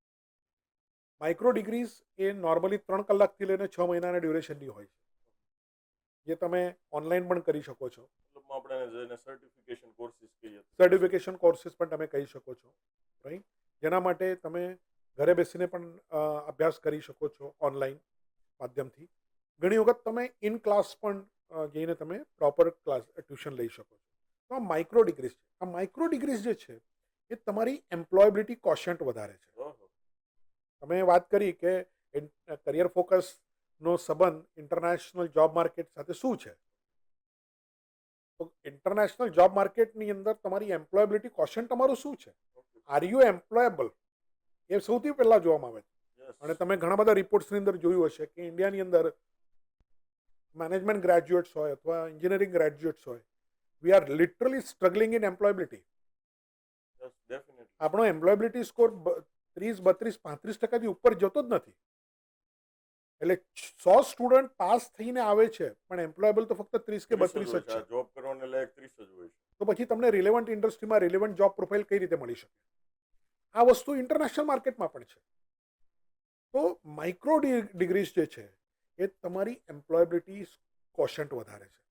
માઇક્રો ડિગ્રીઝ એ નોર્મલી 3 કલાકથી લઈને 6 મહિનાના ડ્યુરેશનની હોય છે, જે તમે ઓનલાઈન પણ કરી શકો છો. મતલબ આપણે જેને સર્ટિફિકેશન કોર્સિસ કહીએ, સર્ટિફિકેશન કોર્સિસ પણ તમે કહી શકો છો, રાઈટ. જેના માટે તમે ઘરે બેસીને પણ અભ્યાસ કરી શકો છો ઓનલાઈન માધ્યમથી. ઘણી વખત તમે ઇન ક્લાસ પણ જઈને તમે પ્રોપર ક્લાસ ટ્યુશન લઈ શકો છો. તો આ માઇક્રો ડિગ્રીઝ છે. આ માઇક્રો ડિગ્રીઝ જે છે એ તમારી એમ્પ્લોયેબિલિટી કોશન્ટ વધારે છે. તમે વાત કરી કે કરિયર ફોકસનો સંબંધ ઇન્ટરનેશનલ જોબ માર્કેટ સાથે શું છે. તો ઇન્ટરનેશનલ જોબ માર્કેટની અંદર તમારી એમ્પ્લોયેબિલિટી કોશન્ટ તમારું શું છે, આર યુ એમ્પ્લોયેબલ, એ સૌથી પહેલા જોવામાં આવે છે. અને તમે ઘણા બધા રિપોર્ટ્સની અંદર જોયું હશે કે ઇન્ડિયાની અંદર મેનેજમેન્ટ ગ્રેજ્યુએટ્સ હોય અથવા એન્જિનિયરિંગ ગ્રેજ્યુએટ્સ હોય, we are literally struggling in employability. આપણો એમ્પ્લોયેબિલિટી સ્કોર 30, 32, 35% ઉપર જતો જ નથી. એટલે 100 સ્ટુડન્ટ પાસ થઈને આવે છે પણ એમ્પ્લોયેબલ તો ફક્ત 30 કે 32 જ છે. જોબ કરવાને લાયક 30 જ હોય છે. તો પછી તમને રિલેવન્ટ ઇન્ડસ્ટ્રીમાં રિલેવન્ટ જોબ પ્રોફાઇલ કઈ રીતે મળી શકે? આ વસ્તુ ઇન્ટરનેશનલ માર્કેટમાં પણ છે. તો માઇક્રો ડિગ્રીઝ જે છે એ તમારી એમ્પ્લોયેબિલિટી કોશન્ટ વધારે છે.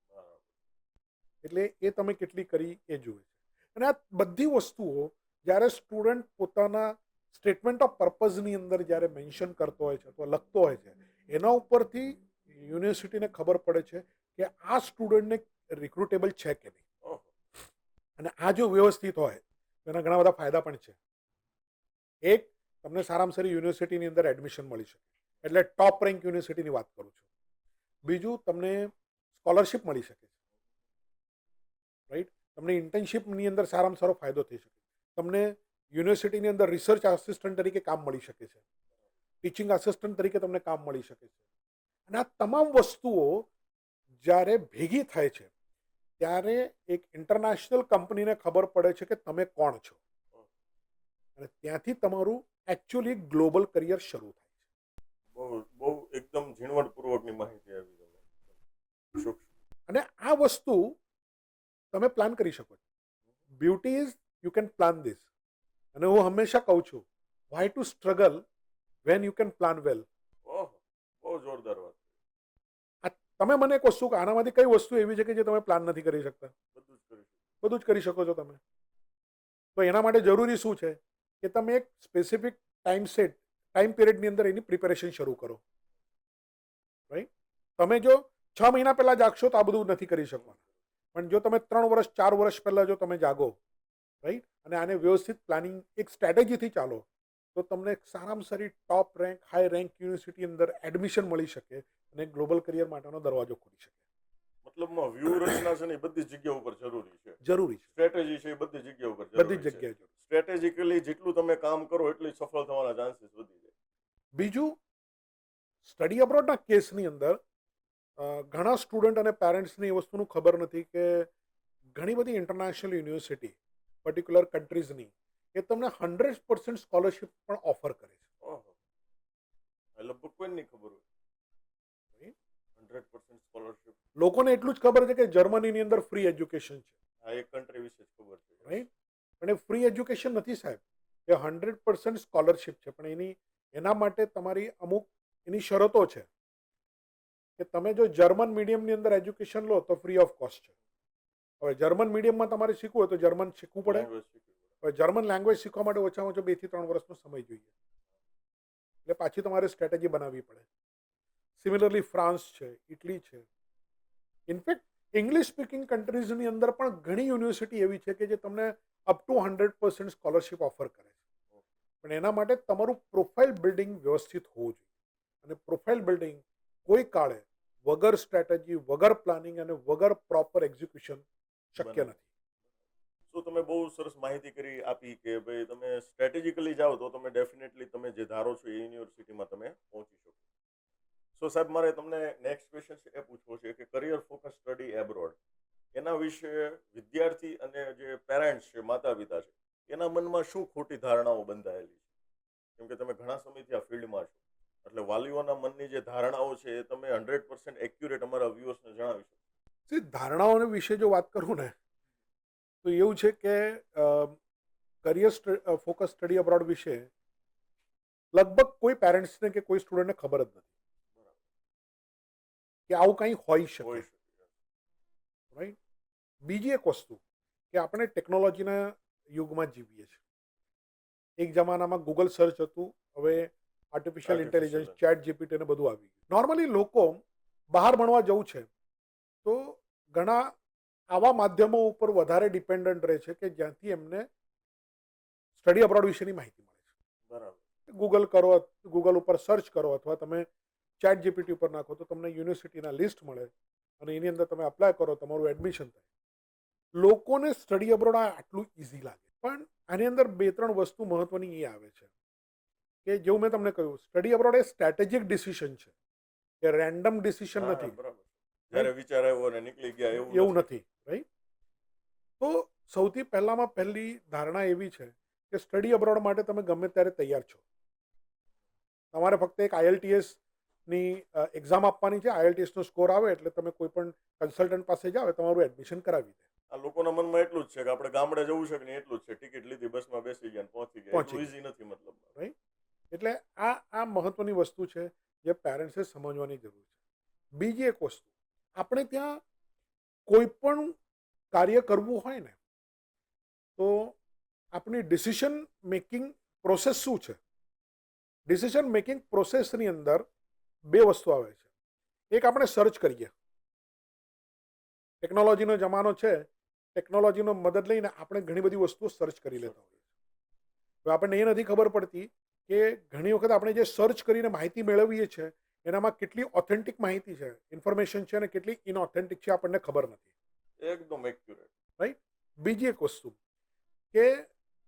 એટલે એ તમે કેટલી કરી એ જુએ છે. અને આ બધી વસ્તુઓ જ્યારે સ્ટુડન્ટ પોતાના સ્ટેટમેન્ટ ઓફ પર્પઝની અંદર જ્યારે મેન્શન કરતો હોય છે અથવા લખતો હોય છે, એના ઉપરથી યુનિવર્સિટીને ખબર પડે છે કે આ સ્ટુડન્ટને રિક્રુટેબલ છે કે નહીં. અને આ જો વ્યવસ્થિત હોય તો એના ઘણા બધા ફાયદા પણ છે. એક, તમને સારામાં સારી યુનિવર્સિટીની અંદર એડમિશન મળી શકે, એટલે ટોપ રેન્ક યુનિવર્સિટીની વાત કરું છું. બીજું, તમને સ્કોલરશિપ મળી શકે છે, રાઈટ. તમને ઇન્ટર્નશિપની અંદર સારામાં સારો ફાયદો થઈ શકે. તમને યુનિવર્સિટીની અંદર રિસર્ચ આસિસ્ટન્ટ તરીકે કામ મળી શકે છે, ટીચિંગ આસિસ્ટન્ટ તરીકે તમને કામ મળી શકે છે. અને આ તમામ વસ્તુઓ જ્યારે ભેગી થાય છે ત્યારે એક ઇન્ટરનેશનલ કંપનીને ખબર પડે છે કે તમે કોણ છો, અને ત્યાંથી તમારું એકચ્યુઅલી ગ્લોબલ કરિયર શરૂ થાય છે. બહુ એકદમ ઝીણવટપૂર્વકની માહિતી આપી તમે. અને આ વસ્તુ તમે પ્લાન કરી શકો છો. Beauty is you can plan this. અને હું હંમેશા કહું છું, why to struggle when you can plan well. બહુ જોરદાર વાત. તમે મને એક વસ્તુ, આનામાંથી કઈ વસ્તુ એવી છે કે જે તમે પ્લાન નથી કરી શકતા? બધું જ કરી શકો છો તમે. તો એના માટે જરૂરી શું છે કે તમે એક સ્પેસિફિક ટાઈમ પિરિયડની અંદર એની પ્રિપેરેશન શરૂ કરો, રાઈટ. તમે જો 6 મહિના પહેલા જાગશો તો આ બધું નથી કરી શકવાના. પણ જો તમે 3 વર્ષ 4 વર્ષ પહેલા જો તમે જાગો, રાઈટ, અને આને વ્યવસ્થિત પ્લાનિંગ એક સ્ટ્રેટેજીથી ચાલો, તો તમને સારામાં સારી top rank, high rank university અંદર એડમિશન મળી શકે અને ગ્લોબલ કરિયર માટેનો દરવાજો ખુલી શકે. મતલબમાં વ્યૂહરચના છે ને એ બધી જ જગ્યા ઉપર જરૂરી છે. જરૂરી છે, સ્ટ્રેટેજી છે એ બધી જગ્યા ઉપર બધી જરૂરી જ છે. જગ્યાએ જરૂરી. સ્ટ્રેટેજિકલી જેટલું તમે કામ કરો એટલી સફળ થવાના ચાન્સીસ વધી જાય. બીજું, સ્ટડી અબ્રોડના કેસની અંદર ઘણા સ્ટુડન્ટ અને પેરેન્ટ્સને એ વસ્તુનું ખબર નથી કે ઘણી બધી ઇન્ટરનેશનલ યુનિવર્સિટી પર્ટિક્યુલર કન્ટ્રીઝની એ તમને 100% સ્કોલરશિપ પણ ઓફર કરે છે. ઓહો, આ લગભગ કોઈને નહીં ખબર હોય. Right? 100% સ્કોલરશિપ. લોકોને એટલું જ ખબર છે કે જર્મનીની અંદર ફ્રી એજ્યુકેશન છે, આ એક કન્ટ્રી વિશે જ ખબર છે. રાઈટ? પણ એ ફ્રી એજ્યુકેશન નથી સાહેબ, એ 100% સ્કોલરશિપ છે. પણ એના માટે તમારી અમુક એની શરતો છે કે તમે જો જર્મન મીડિયમની અંદર એજ્યુકેશન લો તો ફ્રી ઓફ કોસ્ટ છે. હવે જર્મન મીડિયમમાં તમારે શીખવું હોય તો જર્મન શીખવું પડે. લેંગ્વેજ શીખવી પડે. હવે જર્મન લેંગ્વેજ શીખવા માટે ઓછામાં ઓછો 2 થી 3 વર્ષનો સમય જોઈએ, એટલે પાછી તમારે સ્ટ્રેટેજી બનાવવી પડે. સિમિલરલી ફ્રાન્સ છે, ઇટલી છે, ઇનફેક્ટ ઇંગ્લિશ સ્પીકિંગ કન્ટ્રીઝની અંદર પણ ઘણી યુનિવર્સિટી એવી છે કે જે તમને અપ ટુ 100% સ્કોલરશિપ ઓફર કરે છે. પણ એના માટે તમારું પ્રોફાઇલ બિલ્ડિંગ વ્યવસ્થિત હોવું જોઈએ, અને પ્રોફાઇલ બિલ્ડિંગ કોઈ કાળે વગર સ્ટ્રેટેજી, વગર પ્લાનિંગ અને વગર પ્રોપર એક્ઝિક્યુશન શક્ય બને. નથી. તો તમે બહુ સરસ માહિતી કરી આપી કે ભાઈ તમે સ્ટ્રેટેજિકલી જાઓ તો તમે ડેફિનેટલી તમે જે ધારો છો એ યુનિવર્સિટીમાં તમે પહોંચી શકો. સો સાહેબ, મારે તમને નેક્સ્ટ ક્વેશ્ચન એ પૂછવો છે કે કરિયર ફોકસ સ્ટડી એબ્રોડ એના વિશે વિદ્યાર્થી અને જે પેરેન્ટ્સ છે, માતા પિતા છે, એના મનમાં શું ખોટી ધારણાઓ બંધાયેલી છે? કેમ કે તમે ઘણા સમયથી આ ફિલ્ડમાં છો, એટલે વાલીઓના મનની જે ધારણાઓ છે એ તમે 100% એક્યુરેટ અમારા વ્યુઅર્સને જણાવી શકો. ધારણાઓને વિશે જો વાત કરું ને તો એવું છે કે કરિયર ફોકસ સ્ટડી અબ્રોડ વિશે લગભગ કોઈ પેરેન્ટ્સને કે કોઈ સ્ટુડન્ટને ખબર જ નથી કે આવું કંઈ હોઈ શકે, હોઈ શકે. રાઈટ? બીજી એક વસ્તુ કે આપણે ટેકનોલોજીના યુગમાં જીવીએ છીએ. એક જમાનામાં ગૂગલ સર્ચ હતું, હવે આર્ટિફિશિયલ ઇન્ટેલિજન્સ, ચેટ જીપીટી ને બધું આવી ગયું. નોર્મલી લોકો બહાર ભણવા જવું છે તો ઘણા આવા માધ્યમો ઉપર વધારે ડિપેન્ડન્ટ રહે છે કે જ્યાંથી એમને સ્ટડી અબ્રોડ વિશેની માહિતી મળે છે. બરાબર. ગૂગલ કરો, ગૂગલ ઉપર સર્ચ કરો, અથવા તમે ચેટ જીપીટી ઉપર નાખો તો તમને યુનિવર્સિટીના લિસ્ટ મળે અને એની અંદર તમે અપ્લાય કરો, તમારું એડમિશન થાય. લોકોને સ્ટડી અબ્રોડ આટલું ઇઝી લાગે, પણ આની અંદર 2-3 વસ્તુ મહત્વની એ આવે છે કે જેવું મેં તમને કહ્યું, સ્ટડી અબ્રોડ એ સ્ટ્રેટેજિક ડિસિઝન છે, એ રેન્ડમ ડિસિઝન હા, નથી. બરાબર. જ્યારે વિચાર આવ્યો અને નીકળી ગયા એવું નથી, રાઈટ? તો સૌથી પહેલી ધારણા એવી છે કે સ્ટડી અબ્રોડ માટે તમે ગમે ત્યારે તૈયાર છો. તમારે ફક્ત એક IELTS ની એક્ઝામ આપવાની છે. IELTS નો સ્કોર આવે એટલે તમે કોઈ પણ કન્સલ્ટન્ટ પાસે જાઓ, તમારું એડમિશન કરાવી દે. આ લોકોના મનમાં એટલું જ છે કે આપણે ગામડે જવું છે કે નહીં એટલું જ છે. ટિકિટ લીધી, બસમાં બેસી ગયા, પહોંચી ગયા. એટલું ઈઝી નથી મતલબ. રાઈટ? એટલે આ મહત્વની વસ્તુ છે જે પેરેન્ટ્સે સમજવાની જરૂર છે. બીજી એક વસ્તુ, આપણે ત્યાં કોઈ પણ કાર્ય કરવું હોય ને તો આપણી ડિસિઝન મેકિંગ પ્રોસેસ શું છે? ડિસિઝન મેકિંગ પ્રોસેસની અંદર 2 વસ્તુ આવે છે. એક, આપણે સર્ચ કરીએ. ટેકનોલોજીનો જમાનો છે, ટેકનોલોજીનો મદદ લઈને આપણે ઘણી બધી વસ્તુઓ સર્ચ કરી લેતા હોઈએ છીએ. હવે આપણને એ નથી ખબર પડતી કે ઘણી વખત આપણે જે સર્ચ કરીને માહિતી મેળવીએ છીએ એનામાં કેટલી ઓથેન્ટિક માહિતી છે, ઇન્ફોર્મેશન છે, અને કેટલી ઇનઓથેન્ટિક છે આપણને ખબર નથી. એકદમ એક્યુરેટ. રાઈટ? બીજી એક વસ્તુ કે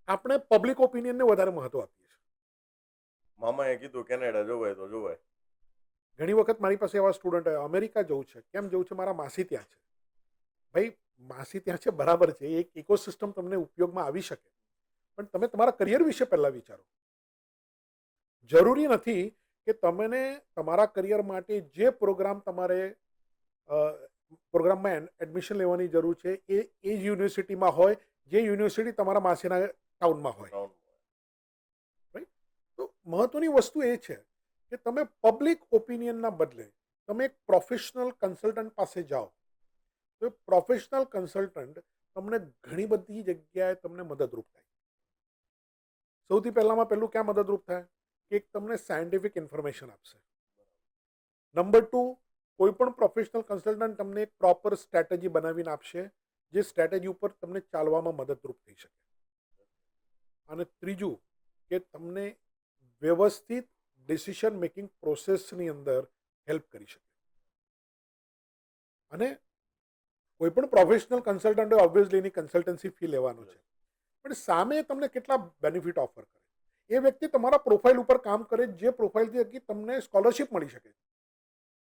આપણે પબ્લિક ઓપિનિયનને વધારે મહત્વ આપીએ છીએ. મામાએ કીધું કેનેડા જોવાય તો જોવાય. ઘણી વખત મારી પાસે એવા સ્ટુડન્ટ અમેરિકા જવું છે, કેમ જવું છે? મારા માસી ત્યાં છે. ભાઈ, માસી ત્યાં છે બરાબર છે, એક ઇકોસિસ્ટમ તમને ઉપયોગમાં આવી શકે, પણ તમે તમારા કરિયર વિશે પહેલા વિચારો. જરૂરી નથી કે તમને તમારા કરિયર માટે જે પ્રોગ્રામ તમારે પ્રોગ્રામમાં એડમિશન લેવાની જરૂર છે એ જ યુનિવર્સિટીમાં હોય જે યુનિવર્સિટી તમારા માસીના ટાઉનમાં હોય. રાઈટ? તો મહત્વની વસ્તુ એ છે કે તમે પબ્લિક ઓપિનિયનના બદલે તમે એક પ્રોફેશનલ કન્સલ્ટન્ટ પાસે જાઓ તો પ્રોફેશનલ કન્સલ્ટન્ટ તમને ઘણી બધી જગ્યાએ તમને મદદરૂપ થાય. સૌથી પહેલું ક્યાં મદદરૂપ થાય કે એક તમને સાયન્ટિફિક ઇન્ફોર્મેશન આપશે. નંબર 2, કોઈ પણ પ્રોફેશનલ કન્સલ્ટન્ટ તમને એક પ્રોપર સ્ટ્રેટેજી બનાવીને આપશે જે સ્ટ્રેટેજી ઉપર તમને ચાલવામાં મદદરૂપ થઈ શકે. અને ત્રીજું કે તમને વ્યવસ્થિત ડિસિઝન મેકિંગ પ્રોસેસની અંદર હેલ્પ કરી શકે. અને કોઈ પણ પ્રોફેશનલ કન્સલ્ટન્ટ ઓબ્વિયસલી એની કન્સલ્ટન્સી ફી લેવાનો છે, પણ સામે તમને કેટલા બેનિફિટ ઓફર કરે. એ વ્યક્તિ તમારા પ્રોફાઇલ ઉપર કામ કરે, જે પ્રોફાઇલથી તમને સ્કોલરશિપ મળી શકે,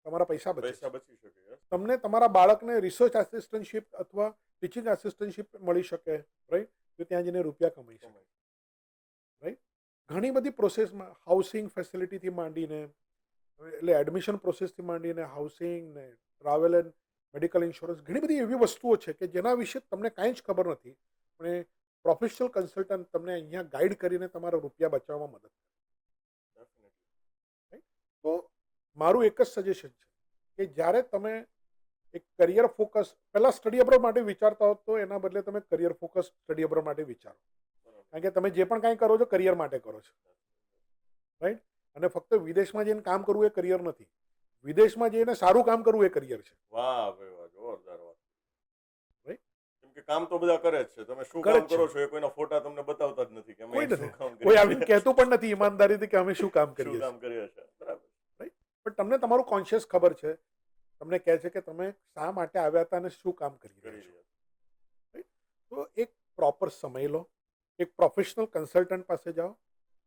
તમારા પૈસા બચે પૈસા છે. બચી શકે. yes. તમને તમારા બાળકને રિસર્ચ આસિસ્ટન્ટશીપ અથવા ટીચિંગ આસિસ્ટન્ટશીપ મળી શકે, રાઈટ, તો ત્યાં જઈને રૂપિયા કમાઈ શકે, રાઈટ. ઘણી બધી પ્રોસેસમાં હાઉસિંગ ફેસિલિટીથી માંડીને, એટલે એડમિશન પ્રોસેસથી માંડીને હાઉસિંગ ને ટ્રાવેલ એન્ડ મેડિકલ ઇન્સ્યોરન્સ, ઘણી બધી એવી વસ્તુઓ છે કે જેના વિશે તમને કાંઈ જ ખબર નથી, પણ એ પ્રોફેશનલ કન્સલ્ટન્ટ તમને અહીંયા ગાઈડ કરીને તમારા રૂપિયા બચાવવામાં મદદ કરે. Definitely. તો મારું એક જ સજેશન છે કે જ્યારે તમે એક કરિયર ફોકસ પહેલાં સ્ટડી અબ્રોડ માટે વિચારતા હો, તો એના બદલે તમે કરિયર ફોકસ સ્ટડી અબ્રોડ માટે વિચારો. બરાબર. કારણ કે તમે જે પણ કાંઈ કરો છો કરિયર માટે કરો છો, રાઈટ. અને ફક્ત વિદેશમાં જઈને કામ કરવું એ કરિયર નથી, વિદેશમાં જઈને સારું કામ કરવું એ કરિયર છે. વાહ ભાઈ વાહ, જોરદાર વાત. Right? કેમ કે કામ તો બધા કરે જ છે, તમે શું કરે કામ જ છે. કરો છો એ કોઈના ફોટા તમને બતાવતા જ નથી કે અમે કોઈ શું નથી, કામ કોઈ કરીએ આવીને છીએ. કહેતું પણ નથી ઈમાનદારીથી કે અમે શું કામ શું કરીએ કામ કરીએ છીએ. બરાબર. છીએ, પણ તમને તમારું કોન્શિયસ ખબર છે, તમને કહે છે કે તમે શા માટે આવ્યા હતા અને શું કામ કરી રહ્યા કરી છો. રહ્યા. Right? તો એક પ્રોપર સમય લો, એક પ્રોફેશનલ કન્સલ્ટન્ટ પાસે જાઓ,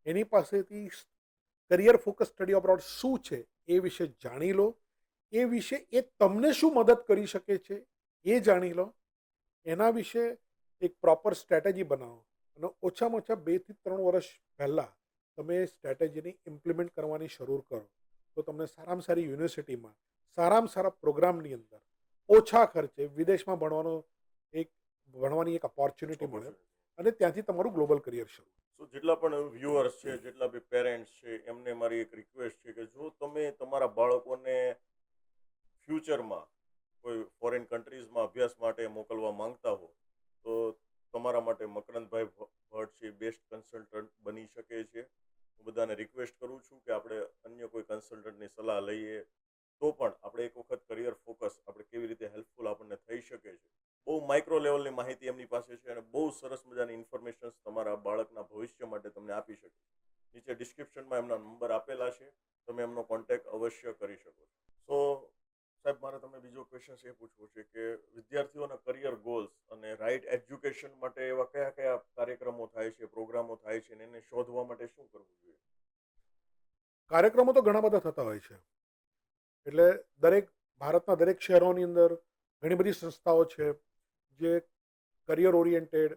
એની પાસેથી કરિયર ફોકસ સ્ટડી અબ્રોડ શું છે એ વિશે જાણી લો, એ વિશે એ તમને શું મદદ કરી શકે છે એ જાણી લો, એના વિશે એક પ્રોપર સ્ટ્રેટેજી બનાવો, અને ઓછામાં ઓછા 2 થી 3 વર્ષ પહેલાં તમે એ સ્ટ્રેટેજીને ઇમ્પ્લિમેન્ટ કરવાની શરૂ કરો, તો તમને સારામાં સારી યુનિવર્સિટીમાં સારામાં સારા પ્રોગ્રામની અંદર ઓછા ખર્ચે વિદેશમાં ભણવાની એક ઓપોર્ચ્યુનિટી મળે, અને ત્યાંથી તમારું ગ્લોબલ કરિયર શરૂ. સો જેટલા પણ વ્યુઅર્સ છે, જેટલા બી પેરેન્ટ્સ છે, એમને મારી એક રિક્વેસ્ટ છે કે જો તમે તમારા બાળકોને ફ્યુચરમાં કોઈ ફોરેન કન્ટ્રીઝમાં અભ્યાસ માટે મોકલવા માંગતા હો, તો તમારા માટે મકરંદભાઈ ભટ્ટ છે બેસ્ટ કન્સલ્ટન્ટ બની શકે છે. હું બધાને રિક્વેસ્ટ કરું છું કે આપણે અન્ય કોઈ કન્સલ્ટન્ટની સલાહ લઈએ તો પણ આપણે એક વખત કરિયર ફોકસ આપણે કેવી રીતે હેલ્પફુલ આપણને થઈ શકે છે. બહુ માઇક્રો લેવલની માહિતી એમની પાસે છે અને બહુ સરસ મજાની ઇન્ફોર્મેશન તમારા બાળકના ભવિષ્ય માટે તમને આપી શકે. નીચે ડિસ્ક્રિપ્શનમાં એમના નંબર આપેલા છે, તમે એમનો કોન્ટેક્ટ અવશ્ય કરી શકો છો. સો સાહેબ, મારે તમને બીજો ક્વેશ્ચન એ પૂછવો છે કે વિદ્યાર્થીઓના કરિયર ગોલ્સ અને રાઇટ એજ્યુકેશન માટે એવા કયા કયા કાર્યક્રમો થાય છે, પ્રોગ્રામો થાય છે, અને એને શોધવા માટે શું કરવું જોઈએ? કાર્યક્રમો તો ઘણા બધા થતા હોય છે, એટલે ભારતના દરેક શહેરોની અંદર ઘણી બધી સંસ્થાઓ છે જે કરિયર ઓરિએન્ટેડ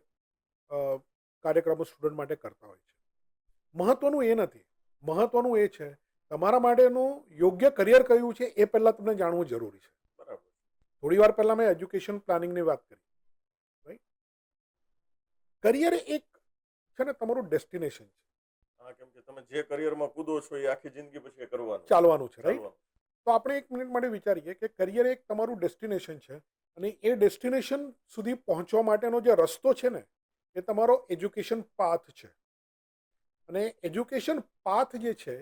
કાર્યક્રમો સ્ટુડન્ટ માટે કરતા હોય છે. મહત્વનું એ નથી, મહત્વનું એ છે તમારા માટેનું યોગ્ય કરિયર કયું છે એ પહેલાં તમને જાણવું જરૂરી છે. બરાબર. થોડી વાર પહેલાં મેં એજ્યુકેશન પ્લાનિંગની વાત કરી, રાઈટ. કરિયર એક છે ને તમારું ડેસ્ટિનેશન છે, હા, કેમ કે તમે જે કરિયરમાં કૂદો છો એ આખી જિંદગી પછી એ કરવાનું ચાલવાનું છે, રાઈટ. ચાલવાનું. તો આપણે 1 મિનિટ માટે વિચારીએ કે કરિયર એક તમારું ડેસ્ટિનેશન છે, અને એ ડેસ્ટિનેશન સુધી પહોંચવા માટેનો જે રસ્તો છે ને, એ તમારો એજ્યુકેશન પાથ છે. અને એજ્યુકેશન પાથ જે છે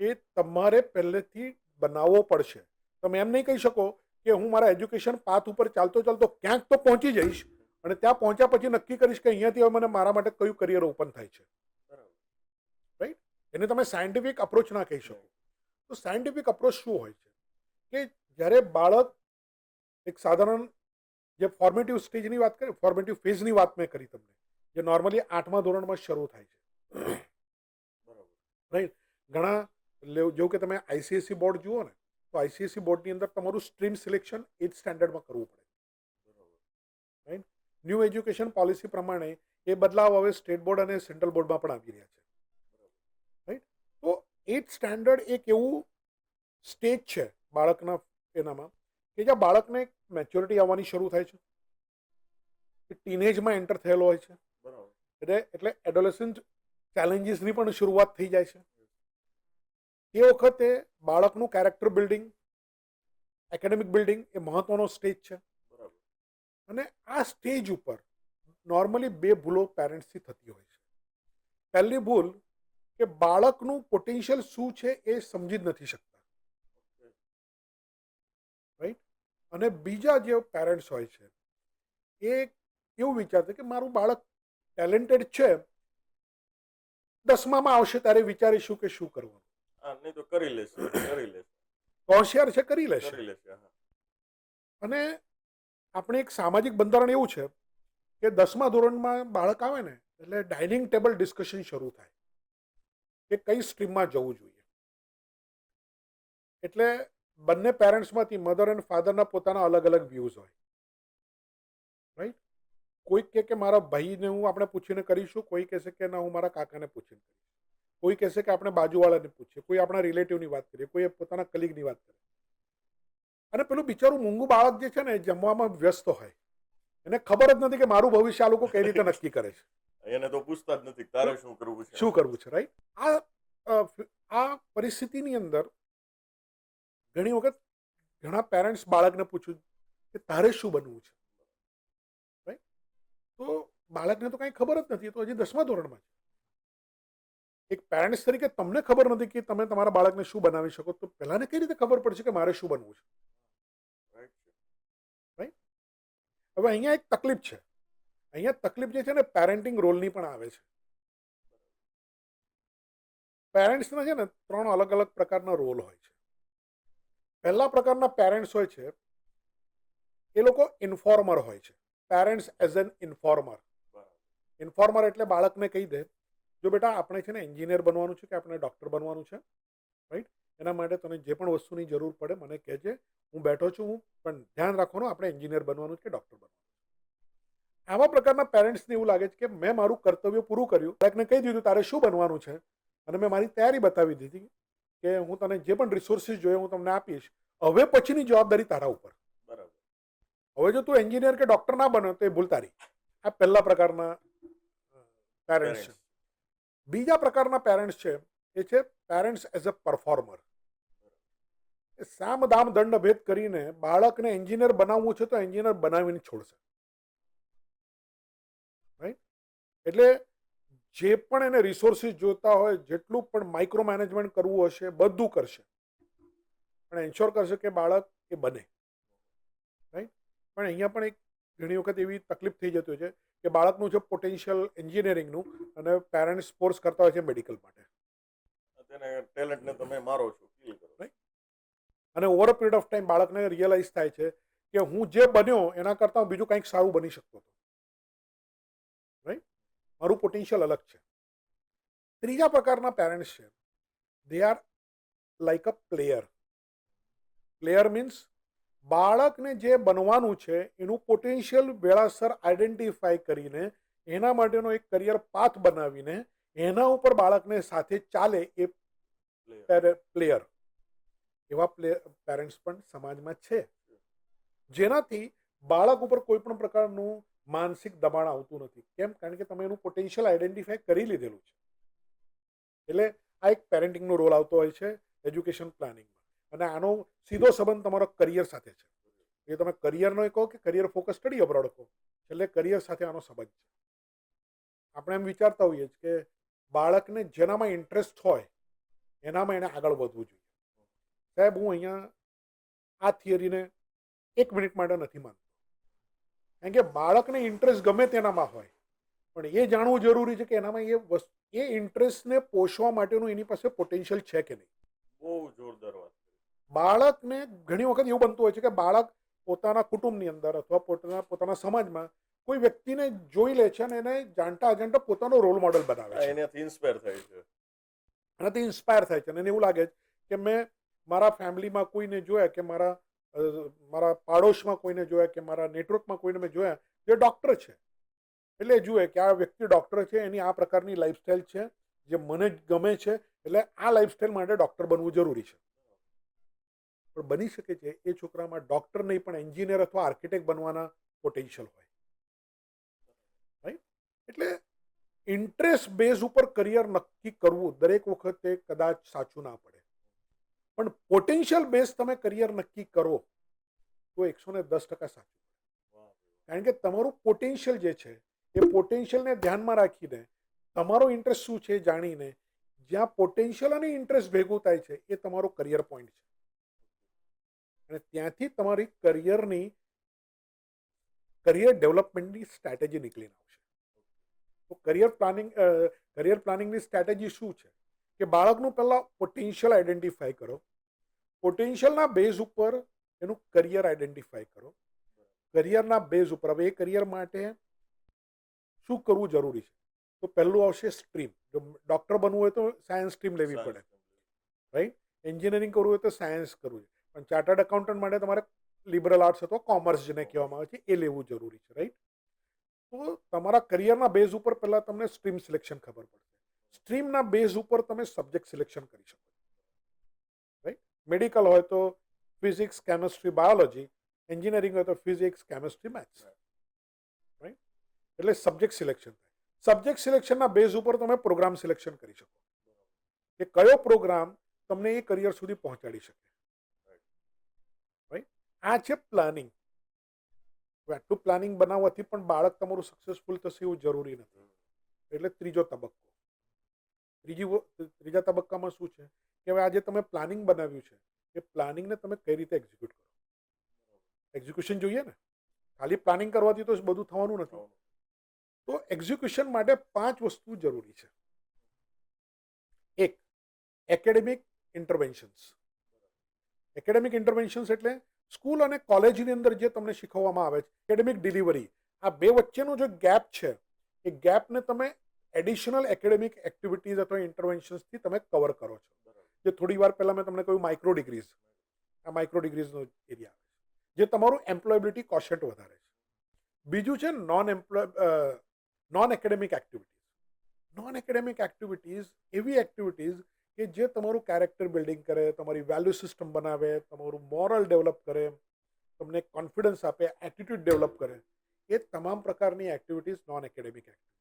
એ તમારે પહેલેથી બનાવવો પડશે. તમે એમ નહીં કહી શકો કે હું મારા એજ્યુકેશન પાથ ઉપર ચાલતો ચાલતો ક્યાંક તો પહોંચી જઈશ, અને ત્યાં પહોંચ્યા પછી નક્કી કરીશ કે અહીંયાથી હવે મને મારા માટે કયું કરિયર ઓપન થાય છે, બરાબર. રાઈટ. એને તમે સાયન્ટિફિક અપ્રોચ ના કહી શકો. તો સાયન્ટિફિક અપ્રોચ શું હોય છે કે જ્યારે બાળક એક સાધારણ જે ફોર્મેટિવ સ્ટેજની વાત કરી, ફોર્મેટિવ ફેઝની વાત મેં કરી તમને, જે નોર્મલી 8મા ધોરણમાં શરૂ થાય છે, બરાબર. રાઈટ. જેવું કે તમે આઈસીએસસી બોર્ડ જુઓ ને, તો આઈસીએસસી બોર્ડની અંદર તમારું સ્ટ્રીમ સિલેક્શન 8th સ્ટેન્ડર્ડમાં કરવું પડે, બરાબર. રાઈટ. ન્યૂ એજ્યુકેશન પોલિસી પ્રમાણે એ બદલાવ હવે સ્ટેટ બોર્ડ અને સેન્ટ્રલ બોર્ડમાં પણ આવી રહ્યા છે, રાઈટ. તો 8th સ્ટેન્ડર્ડ એક એવું સ્ટેજ છે બાળકના એનામાં કે જ્યાં બાળકને મેચ્યોરિટી આવવાની શરૂ થાય છે, ટીનેજમાં એન્ટર થયેલો હોય છે, બરાબર. એટલે એડોલેસન્ટ ચેલેન્જીસની પણ શરૂઆત થઈ જાય છે. એ વખતે બાળકનું કેરેક્ટર બિલ્ડિંગ, એકેડેમિક બિલ્ડિંગ એ મહત્વનો સ્ટેજ છે. બરાબર. અને આ સ્ટેજ ઉપર નોર્મલી 2 ભૂલો પેરેન્ટ્સથી થતી હોય છે. પહેલી ભૂલ કે બાળકનું પોટેન્શિયલ શું છે એ સમજી જ નથી શકતા, રાઈટ. અને બીજા જે પેરેન્ટ્સ હોય છે એ એવું વિચારતા કે મારું બાળક ટેલેન્ટેડ છે, 10મામાં આવશે ત્યારે વિચારીશું કે શું કરવાનું, હા, નહીં તો કરી લેશે. હોશિયાર છે કરી લેશે. કરી લેશે. હા. અને આપણે એક સામાજિક બંધારણ એવું છે કે 10મા ધોરણમાં બાળક આવે ને એટલે ડાઇનિંગ ટેબલ ડિસ્કશન શરૂ થાય કે કઈ સ્ટ્રીમમાં જવું જોઈએ. એટલે બંને પેરેન્ટ્સમાંથી મધર એન્ડ ફાધરના પોતાના અલગ અલગ વ્યૂઝ હોય, રાઈટ? કોઈક કહે કે મારા ભાઈને હું આપણે પૂછીને કરીશું, કોઈ કહેશે કે ના હું મારા કાકાને પૂછીને કરીશ, કોઈ કહેશે કે આપણે બાજુવાળાને પૂછીએ, કોઈ આપણા રિલેટિવની વાત કરીએ, કોઈ પોતાના કલીગની વાત કરે. અને પેલું બિચારું મૂંગું બાળક જે છે ને એ જમવામાં વ્યસ્ત હોય, એને ખબર જ નથી કે મારું ભવિષ્ય આ લોકો કઈ રીતે નક્કી કરે છે, એને તો પૂછતા જ નથી તારે શું કરવું છે. શું કરવું છે, રાઈટ? આ પરિસ્થિતિની અંદર ઘણી વખત ઘણા પેરેન્ટ્સ બાળકને પૂછ્યું કે તારે શું બનવું છે, રાઈટ? તો બાળકને તો કાંઈ ખબર જ નથી, તો હજી 10મા ધોરણમાં છે. એક પેરેન્ટ્સ તરીકે તમને ખબર નથી કે તમે તમારા બાળકને શું બનાવી શકો, તો પહેલાને કઈ રીતે ખબર પડશે કે મારે શું બનવું છે, Right છે. રાઈટ? હવે અહીંયા એક તકલીફ છે. અહીંયા તકલીફ જે છે ને પેરેન્ટિંગ રોલની પણ આવે છે. પેરેન્ટ્સના છે ને 3 અલગ અલગ પ્રકારના રોલ હોય છે. પહેલા પ્રકારના પેરેન્ટ્સ હોય છે એ લોકો ઇન્ફોર્મર હોય છે. Parents as an ઇન્ફોર્મર. બરાબર. ઇન્ફોર્મર એટલે બાળકને કહી દે જો બેટા આપણે છે ને એન્જિનિયર બનવાનું છે કે આપણે ડૉક્ટર બનવાનું છે, રાઈટ? એના માટે તને જે પણ વસ્તુની જરૂર પડે મને કહેજે, હું બેઠો છું, હું પણ ધ્યાન રાખવાનું આપણે એન્જિનિયર બનવાનું છે કે ડૉક્ટર બનવાનું. આવા પ્રકારના પેરેન્ટ્સને એવું લાગે છે કે મેં મારું કર્તવ્ય પૂરું કર્યું, બાળકને કહી દીધું તારે શું બનવાનું છે અને મેં મારી તૈયારી બતાવી દીધી કે હું તને જે પણ રિસોર્સિસ જોઈએ હું તમને આપીશ, હવે પછીની જવાબદારી તારા ઉપર. બરાબર. હવે જો તું એન્જિનિયર કે ડૉક્ટર ના બને તો એ ભૂલ તારી. આ પહેલા પ્રકારના પેરેન્ટ્સ છે. બીજા પ્રકારના પેરેન્ટ્સ છે એ છે પેરેન્ટ્સ એઝ અ પરફોર્મર. સામ દામ દંડ ભેદ કરીને બાળકને એન્જિનિયર બનાવવું છે તો એન્જિનિયર બનાવીને છોડશે, રાઈટ? એટલે જે પણ એને રિસોર્સિસ જોતા હોય, જેટલું પણ માઇક્રો મેનેજમેન્ટ કરવું હશે બધું કરશે, પણ એન્શ્યોર કરશે કે બાળક એ બને, રાઈટ? પણ અહીંયા પણ એક ઘણી વખત એવી તકલીફ થઈ જતી હોય છે કે બાળકનું છે પોટેન્શિયલ એન્જિનિયરિંગનું અને પેરેન્ટ્સ ફોર્સ કરતા હોય છે મેડિકલ માટે, તેને ટેલેન્ટને તમે મારો છો, કિલ કરો. રાઈટ? અને over a period of time બાળકને રિયલાઇઝ થાય છે કે હું જે બન્યો એના કરતાં હું બીજું કંઈક સારું બની શકતો હતો, રાઈટ? મારું પોટેન્શિયલ અલગ છે. ત્રીજા પ્રકારના પેરેન્ટ્સ છે they are like a player. Player means બાળકને જે બનવાનું છે એનું પોટેન્શિયલ વેળાસર આઈડેન્ટિફાઈ કરીને એના માટેનો એક કરિયર પાથ બનાવીને એના ઉપર બાળકને સાથે ચાલે એ પ્લેયર. એવા પેરેન્ટ્સ પણ સમાજમાં છે જેનાથી બાળક ઉપર કોઈ પણ પ્રકારનું માનસિક દબાણ આવતું નથી. કેમ? કારણ કે તમે એનું પોટેન્શિયલ આઈડેન્ટિફાઈ કરી લીધેલું છે. એટલે આ એક પેરેન્ટિંગનો રોલ આવતો હોય છે એજ્યુકેશન પ્લાનિંગમાં. અને આનો સીધો સંબંધ તમારો કરિયર સાથે છે. એ તમે કરિયરનો કહો કે કરિયર ફોકસ સ્ટડી અબ્રોડ કહો, એટલે કરિયર સાથે આનો સંબંધ છે. આપણે એમ વિચારતા હોઈએ છીએ કે બાળકને જેનામાં ઇન્ટરેસ્ટ હોય એનામાં એને આગળ વધવું જોઈએ. સાહેબ હું અહીંયા આ થિયરીને 1 મિનિટ માટે નથી માનતો. કારણ કે બાળકને ઇન્ટરેસ્ટ ગમે તેનામાં હોય પણ એ જાણવું જરૂરી છે કે એનામાં એ ઇન્ટરેસ્ટને પોષવા માટેનું એની પાસે પોટેન્શિયલ છે કે નહીં. બહુ જોરદાર વાત. બાળકને ઘણી વખત એવું બનતું હોય છે કે બાળક પોતાના કુટુંબની અંદર અથવા પોતાના સમાજમાં કોઈ વ્યક્તિને જોઈ લે છે અને એને જાણતા અજાણતા પોતાનો રોલ મોડલ બનાવે છે. એનાથી ઇન્સ્પાયર થાય છે. એનાથી ઇન્સ્પાયર થાય છે અને એને એવું લાગે છે કે મેં મારા ફેમિલીમાં કોઈને જોયા કે મારા પાડોશમાં કોઈને જોયા કે મારા નેટવર્કમાં કોઈને મેં જોયા જે ડૉક્ટર છે, એટલે જુએ કે આ વ્યક્તિ ડૉક્ટર છે, એની આ પ્રકારની લાઈફસ્ટાઈલ છે જે મને ગમે છે, એટલે આ લાઈફસ્ટાઈલ માટે ડૉક્ટર બનવું જરૂરી છે. પણ બની શકે છે એ છોકરામાં ડૉક્ટર નહીં પણ એન્જિનિયર અથવા આર્કિટેક્ટ બનવાના પોટેન્શિયલ હોય, રાઈટ? એટલે ઇન્ટરેસ્ટ બેઝ ઉપર કરિયર નક્કી કરવું દરેક વખતે કદાચ સાચું ના પડે, પણ પોટેન્શિયલ બેઝ તમે કરિયર નક્કી કરો તો 110% સાચું. કારણ કે તમારું પોટેન્શિયલ જે છે એ પોટેન્શિયલને ધ્યાનમાં રાખીને તમારો ઇન્ટરેસ્ટ શું છે જાણીને જ્યાં પોટેન્શિયલ અને ઇન્ટરેસ્ટ ભેગું થાય છે એ તમારો કરિયર પોઈન્ટ છે. અને ત્યાંથી તમારી કરિયર ડેવલપમેન્ટની સ્ટ્રેટેજી નીકળીને આવશે. તો કરિયર પ્લાનિંગની સ્ટ્રેટેજી શું છે કે બાળકનું પહેલાં પોટેન્શિયલ આઈડેન્ટિફાઈ કરો, પોટેન્શિયલના બેઝ ઉપર એનું કરિયર આઈડેન્ટિફાઈ કરો, કરિયરના બેઝ ઉપર હવે એ કરિયર માટે શું કરવું જરૂરી છે? તો પહેલું આવશે સ્ટ્રીમ. જો ડૉક્ટર બનવું હોય તો સાયન્સ સ્ટ્રીમ લેવી પડે, રાઈટ? એન્જિનિયરિંગ કરવું હોય તો સાયન્સ કરવું છે. પણ ચાર્ટર્ડ એકાઉન્ટન્ટ માટે તમારે લિબરલ આર્ટ્સ અથવા કોમર્સ જેને કહેવામાં આવે છે એ લેવું જરૂરી છે, રાઈટ? તો તમારા કરિયરના બેઝ ઉપર પહેલાં તમને સ્ટ્રીમ સિલેક્શન ખબર પડશે. સ્ટ્રીમના બેઝ ઉપર તમે સબ્જેક્ટ સિલેક્શન કરી શકો, રાઈટ? મેડિકલ હોય તો ફિઝિક્સ, કેમિસ્ટ્રી, બાયોલોજી. એન્જિનિયરિંગ હોય તો ફિઝિક્સ, કેમિસ્ટ્રી, મેથ્સ, રાઈટ? એટલે સબ્જેક્ટ સિલેક્શન થાય. સબ્જેક્ટ સિલેક્શનના બેઝ ઉપર તમે પ્રોગ્રામ સિલેક્શન કરી શકો કે કયો પ્રોગ્રામ તમને એ કરિયર સુધી પહોંચાડી શકે, રાઈટ? આ છે પ્લાનિંગ. આટલું પ્લાનિંગ બનાવવાથી પણ બાળક તમારું સક્સેસફુલ થશે એવું જરૂરી નથી. એટલે ત્રીજો તબક્કો. ત્રીજા તબક્કામાં શું છે કે હવે આજે તમે પ્લાનિંગ બનાવ્યું છે એ પ્લાનિંગને તમે કઈ રીતે એક્ઝિક્યુટ કરો. એક્ઝિક્યુશન જોઈએ ને, ખાલી પ્લાનિંગ કરવાથી તો બધું થવાનું નથી. તો એક્ઝિક્યુશન માટે 5 વસ્તુ જરૂરી છે. એક, એકેડેમિક ઇન્ટરવેન્શન્સ. એકેડેમિક ઇન્ટરવેન્શન્સ એટલે સ્કૂલ અને કોલેજની અંદર જે તમને શીખવવામાં આવે છે, એકેડેમિક ડિલિવરી, આ બે વચ્ચેનો જે ગેપ છે એ ગેપને તમે એડિશનલ એકેડેમિક એક્ટિવિટીઝ અથવા ઇન્ટરવેન્શન્સથી તમે કવર કરો છો. જે થોડી વાર પહેલાં મેં તમને કહ્યું માઇક્રો ડિગ્રીઝ, આ માઇક્રો ડિગ્રીઝનો એરિયા આવે છે જે તમારું એમ્પ્લોયેબિલિટી કોશન્ટ વધારે છે. બીજું છે non academic activities. Non academic activities એવી એક્ટિવિટીઝ કે જે તમારું કેરેક્ટર બિલ્ડિંગ કરે, તમારી વેલ્યુ સિસ્ટમ બનાવે, તમારું મોરલ ડેવલપ કરે, તમને કોન્ફિડન્સ આપે, એટીટ્યુડ ડેવલપ કરે, એ તમામ પ્રકારની એક્ટિવિટીઝ નોન એકેડેમિક એક્ટિવિટીઝ.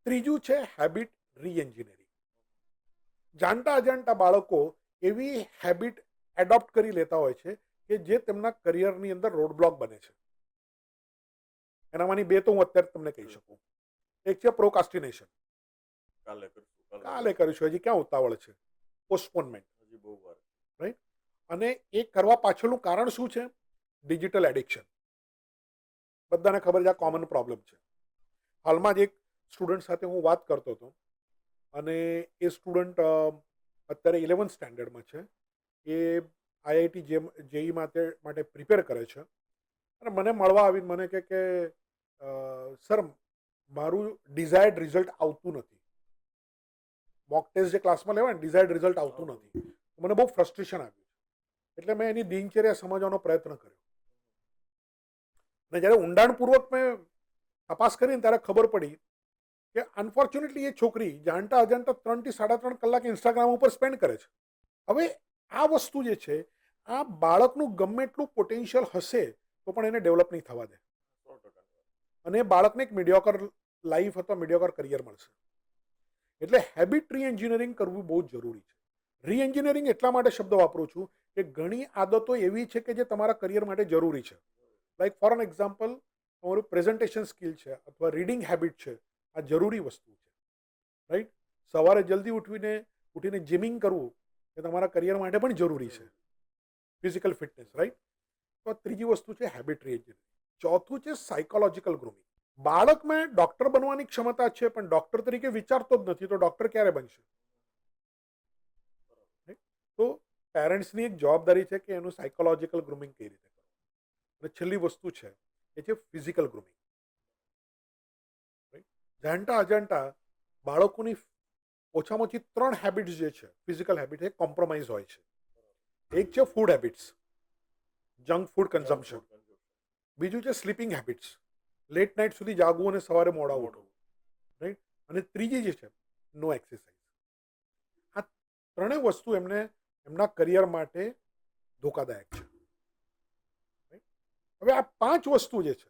ત્રીજું છે હેબિટ રીએન્જિનિયરિંગ. જાણતા અજાણતા બાળકો એવી હેબિટ એડોપ્ટ કરી લેતા હોય છે કે જે તેમના કરિયરની અંદર રોડબ્લોક બને છે. એનામાંની બે તો હું અત્યારે તમને કહી શકું. એક છે પ્રોકાસ્ટિનેશન, કાલે કરીશું, હજી ક્યાં ઉતાવળ છે, પોસ્ટપોનમેન્ટ, રાઈટ? અને એ કરવા પાછળનું કારણ શું છે? Digital addiction. બધાને ખબર છે આ કોમન પ્રોબ્લેમ છે. હાલમાં જ એક સ્ટુડન્ટ સાથે હું વાત કરતો હતો અને એ સ્ટુડન્ટ અત્યારે 11th સ્ટેન્ડર્ડમાં છે. એ આઈઆઈટી જેઈ માટે પ્રિપેર કરે છે અને મને મળવા આવીને મને કહે કે સર મારું ડિઝાયર્ડ રિઝલ્ટ આવતું નથી. મોક ટેસ્ટ જે ક્લાસમાં લેવાય ને, ડિઝાયર્ડ રિઝલ્ટ આવતું નથી. મને બહુ ફ્રસ્ટ્રેશન આવ્યું. એટલે મેં એની દિનચર્યા સમજવાનો પ્રયત્ન કર્યો અને જ્યારે ઊંડાણપૂર્વક મેં તપાસ કરીને ત્યારે ખબર પડી કે અનફોર્ચ્યુનેટલી એ છોકરી જાણતા અજાણતા 3 થી 3.5 કલાક ઇન્સ્ટાગ્રામ ઉપર સ્પેન્ડ કરે છે. હવે આ વસ્તુ જે છે, આ બાળકનું ગમે એટલું પોટેન્શિયલ હશે તો પણ એને ડેવલપ નહીં થવા દે અને બાળકને એક મીડિયોકર લાઈફ અથવા મીડિયોકર કરિયર મળશે. એટલે હેબિટ રીએન્જિનિયરિંગ કરવું બહુ જ જરૂરી છે. રીએન્જિનિયરિંગ એટલા માટે શબ્દ વાપરું છું કે ઘણી આદતો એવી છે કે જે તમારા કરિયર માટે જરૂરી છે. લાઈક ફોર એન એક્ઝામ્પલ, તમારું પ્રેઝન્ટેશન સ્કિલ છે અથવા રીડિંગ હેબિટ છે, આ જરૂરી વસ્તુ છે, રાઈટ? સવારે જલ્દી ઉઠીને જિમિંગ કરવું એ તમારા કરિયર માટે પણ જરૂરી છે, ફિઝિકલ ફિટનેસ, રાઈટ? તો ત્રીજી વસ્તુ છે હેબિટ રીએન્જિનિયરિંગ. ચોથું છે સાયકોલોજીકલ ગ્રુમિંગ. બાળકમાં ડોક્ટર બનવાની ક્ષમતા છે પણ ડોક્ટર તરીકે વિચારતો જ નથી, તો ડોક્ટર ક્યારે બનશે? તો પેરેન્ટ્સની એક જવાબદારી છે કે એનું સાયકોલોજીકલ ગ્રુમિંગ કઈ રીતે કરવું. અને છેલ્લી વસ્તુ છે એ છે ફિઝિકલ ગ્રુમિંગ. જાણતા અજાણતા બાળકોની ઓછામાં ઓછી 3 હેબિટ્સ જે છે ફિઝિકલ હેબિટ એ કોમ્પ્રોમાઇઝ હોય છે. એક છે food habits, junk food consumption. બીજું છે સ્લીપિંગ હેબિટ્સ, લેટ નાઇટ સુધી જાગવું અને સવારે મોડા ઉઠવું, રાઈટ? અને ત્રીજી જે છે નો એક્સરસાઇઝ. આ ત્રણેય વસ્તુ એમના કરિયર માટે ધોકાદાયક છે. હવે આ 5 વસ્તુ જે છે,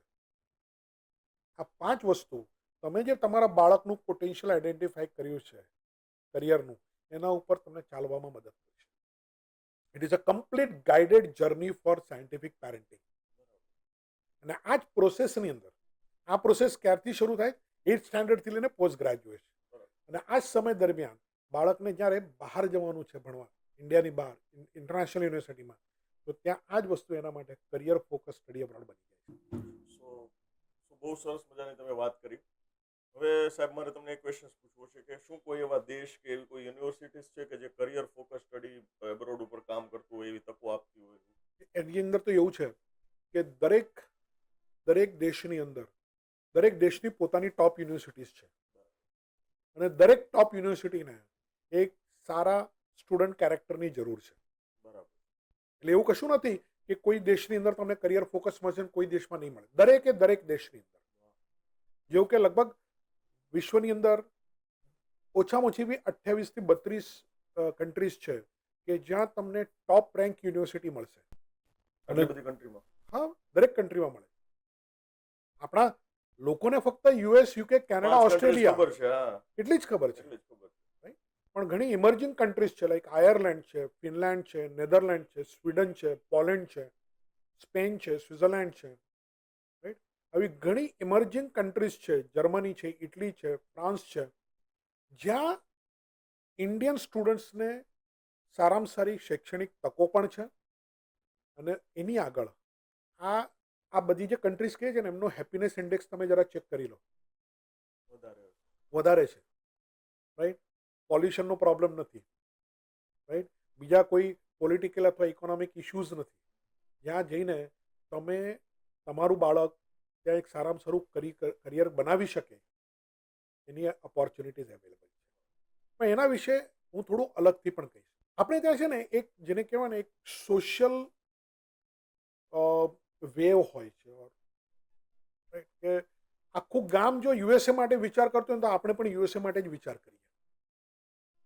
આ 5 વસ્તુ તમે જે તમારા બાળકનું પોટેન્શિયલ આઈડેન્ટિફાઈ કર્યું છે કરિયરનું, એના ઉપર તમને ચાલવામાં મદદ કરશે. It is a complete guided journey for scientific parenting. અને આ જ પ્રોસેસની અંદર, આ પ્રોસેસ ક્યારથી શરૂ થાય? 8th સ્ટેન્ડર્ડથી લઈને પોસ્ટ ગ્રેજ્યુએશન. અને આ જ સમય દરમિયાન બાળકને જ્યારે બહાર જવાનું છે ભણવા, ઇન્ડિયાની બહાર ઇન્ટરનેશનલ યુનિવર્સિટીમાં, તો ત્યાં આ જ વસ્તુ એના માટે કરિયર ફોકસ સ્ટડી અબ્રોડ બની જાય છે. સો બહુ સરસ મજાની તમે વાત કરી. હવે સાહેબ મારે તમને એક ક્વેશ્ચન પૂછવો છે કે શું કોઈ એવા દેશ કે એવી કોઈ યુનિવર્સિટીઝ છે કે જે કરિયર ફોકસ સ્ટડી એબ્રોડ ઉપર કામ કરતું હોય, એવી તકો આપતી હોય? એની અંદર તો એવું છે કે દરેક દરેક દેશની અંદર દરેક દેશની પોતાની ટોપ યુનિવર્સિટીઝ છે અને દરેક ટોપ યુનિવર્સિટીને એક સારા સ્ટુડન્ટ કેરેક્ટરની જરૂર છે. બરાબર. એટલે એવું કશું નથી કે કોઈ દેશની અંદર તમને કરિયર ફોકસ મળશે ને કોઈ દેશમાં નહીં મળે. દરેકે દરેક દેશની અંદર, જેવું કે લગભગ વિશ્વની અંદર ઓછામાં ઓછી બી 28 થી 32 કન્ટ્રીઝ છે કે જ્યાં તમને ટોપ રેન્ક યુનિવર્સિટી મળશે. અને આટલી બધી કન્ટ્રીમાં. હા, દરેક કન્ટ્રીમાં મળે. આપણા લોકોને ફક્ત US, UK, Canada, 5 countries Australia ખબર છે. હા, એટલી જ ખબર છે. એટલી જ ખબર છે. પણ ઘણી ઇમર્જિંગ કન્ટ્રીઝ છે, લાઈક આયર્લેન્ડ છે, ફિનલેન્ડ છે, નેધરલેન્ડ છે, સ્વીડન છે, પોલેન્ડ છે, સ્પેન છે, સ્વિટ્ઝરલેન્ડ છે, રાઈટ. આવી ઘણી ઇમર્જિંગ કન્ટ્રીઝ છે, જર્મની છે, ઇટલી છે, ફ્રાન્સ છે, જ્યાં ઇન્ડિયન સ્ટુડન્ટ્સને સારામાં સારી શૈક્ષણિક તકો પણ છે. અને એની આગળ આ બધી જે કન્ટ્રીઝ કહે છે ને, એમનો હેપીનેસ ઇન્ડેક્સ તમે જરા ચેક કરી લો, વધારે છે, રાઈટ. પોલ્યુશનનો પ્રોબ્લેમ નથી, રાઈટ. બીજા કોઈ પોલિટિકલ અથવા ઇકોનોમિક ઇશ્યુઝ નથી. જ્યાં જઈને તમે તમારું બાળક ત્યાં એક સારામાં સારું કરિયર બનાવી શકે એની ઓપોર્ચ્યુનિટીઝ અવેલેબલ છે. પણ એના વિશે હું થોડું અલગથી પણ કહીશ. આપણે ત્યાં છે ને એક જેને કહેવાય ને એક સોશિયલ વેવ હોય છે, right? કે આખું ગામ જો યુએસએ માટે વિચાર કરતો હોય તો આપણે પણ યુએસએ માટે જ વિચાર કરીએ,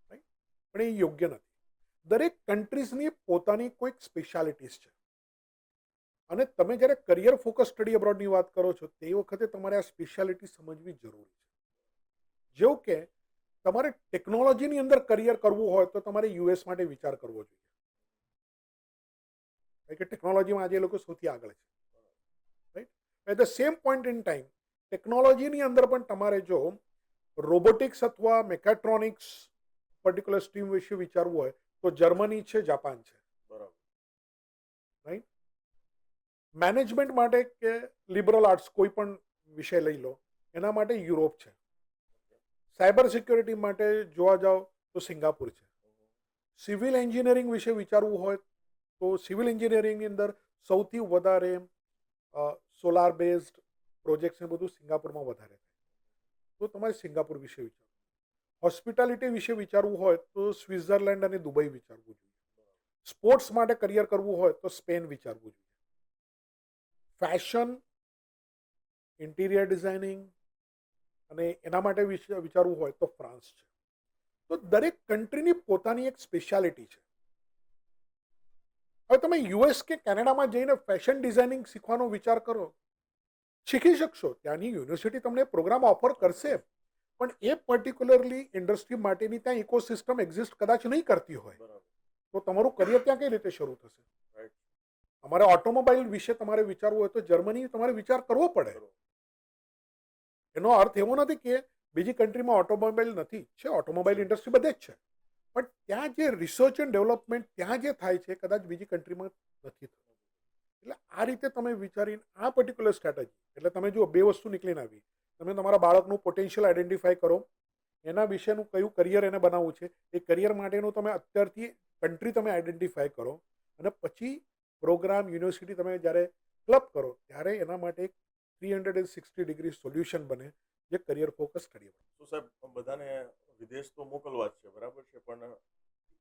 રાઈટ. પણ એ યોગ્ય નથી. દરેક કન્ટ્રીઝની પોતાની કોઈક સ્પેશિયાલિટીઝ છે અને તમે જ્યારે કરિયર ફોકસ સ્ટડી અબ્રોડની વાત કરો છો તે વખતે તમારે આ સ્પેશિયાલિટી સમજવી જરૂરી છે. જેવું કે તમારે ટેકનોલોજીની અંદર કરિયર કરવું હોય તો તમારે યુએસ માટે વિચાર કરવો જોઈએ, કે ટેકનોલોજીમાં આજે લોકો સૌથી આગળ છે, right. At the same point in time ટેકનોલોજીની અંદર પણ તમારે જો રોબોટિક્સ અથવા મેકાટ્રોનિક્સ પર્ટિક્યુલર સ્ટ્રીમ વિશે વિચારવું હોય તો જર્મની છે, જાપાન છે, બરાબર. રાઈટ. મેનેજમેન્ટ માટે કે લિબરલ આર્ટ્સ કોઈ પણ વિષય લઈ લો એના માટે યુરોપ છે. સાયબર સિક્યોરિટી માટે જોવા જાઓ તો સિંગાપુર છે. સિવિલ એન્જિનિયરિંગ વિશે વિચારવું હોય તો સિવિલ એન્જિનિયરિંગની અંદર સૌથી વધારે સોલાર બેઝડ પ્રોજેક્ટ્સ ને બધું સિંગાપુરમાં વધારે થાય, તો તમારે સિંગાપુર વિશે વિચારવું. હોસ્પિટાલિટી વિશે વિચારવું હોય તો સ્વિટ્ઝરલેન્ડ અને દુબઈ વિચારવું જોઈએ. સ્પોર્ટ્સ માટે કરિયર કરવું હોય તો સ્પેન વિચારવું જોઈએ. ફેશન, ઇન્ટિરિયર ડિઝાઇનિંગ અને એના માટે વિચારવું હોય તો ફ્રાન્સ છે. તો દરેક કન્ટ્રીની પોતાની એક સ્પેશિયાલિટી છે. હવે તમે યુએસ કે કેનેડામાં જઈને ફેશન ડિઝાઇનિંગ શીખવાનો વિચાર કરો, શીખી શકશો, ત્યાંની યુનિવર્સિટી તમને પ્રોગ્રામ ઓફર કરશે, પણ એ પર્ટિક્યુલરલી ઇન્ડસ્ટ્રી માટેની ત્યાં ઇકોસિસ્ટમ એક્ઝિસ્ટ કદાચ નહીં કરતી હોય, તો તમારું કરિયર ત્યાં કઈ રીતે શરૂ થશે? અમારે ઓટોમોબાઈલ વિશે તમારે વિચારવું હોય તો જર્મની તમારે વિચાર કરવો પડે. એનો અર્થ એવો નથી કે બીજી કન્ટ્રીમાં ઓટોમોબાઈલ નથી, છે, ઓટોમોબાઈલ ઇન્ડસ્ટ્રી બધે જ છે, પણ ત્યાં જે રિસર્ચ એન્ડ ડેવલપમેન્ટ ત્યાં જે થાય છે કદાચ બીજી કન્ટ્રીમાં નથી થતું. એટલે આ રીતે તમે વિચારીને આ પર્ટિક્યુલર સ્ટ્રેટેજી, એટલે તમે જુઓ બે વસ્તુ નીકળીને આવી. તમે તમારા બાળકનું પોટેન્શિયલ આઈડેન્ટિફાઈ કરો, એના વિશેનું કયું કરિયર એને બનાવવું છે, એ કરિયર માટેનું તમે અત્યારથી કન્ટ્રી તમે આઈડેન્ટિફાઈ કરો અને પછી પ્રોગ્રામ યુનિવર્સિટી તમે જ્યારે ક્લબ કરો ત્યારે એના માટે એક 360 ડિગ્રી સોલ્યુશન બને જે કરિયર ફોકસ કરીએ. તો સાહેબ, બધાને વિદેશ તો મોકલવા જ છે, બરાબર છે, પણ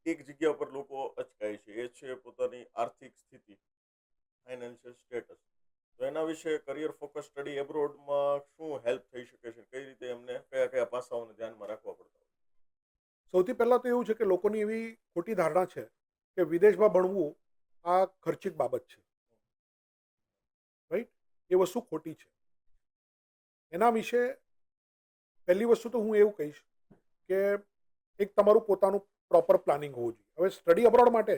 એક જગ્યા પર લોકો અચકાય છે, એ છે પોતાની આર્થિક સ્થિતિ, ફાઇનાન્શિયલ સ્ટેટસ. તો એના વિશે કરિયર ફોકસ સ્ટડી એબ્રોડમાં શું હેલ્પ થઈ શકે છે? કઈ રીતે એમને કયા કયા પાસાઓને ધ્યાનમાં રાખવા પડતા હોય? સૌથી પહેલાં તો એવું છે કે લોકોની એવી ખોટી ધારણા છે કે વિદેશમાં ભણવું આ ખર્ચિક બાબત છે, રાઈટ. એ વસ્તુ ખોટી છે. એના વિશે પહેલી વસ્તુ તો હું એવું કહીશ કે એક તમારું પોતાનું પ્રોપર પ્લાનિંગ હોવું જોઈએ. હવે સ્ટડી અબ્રોડ માટે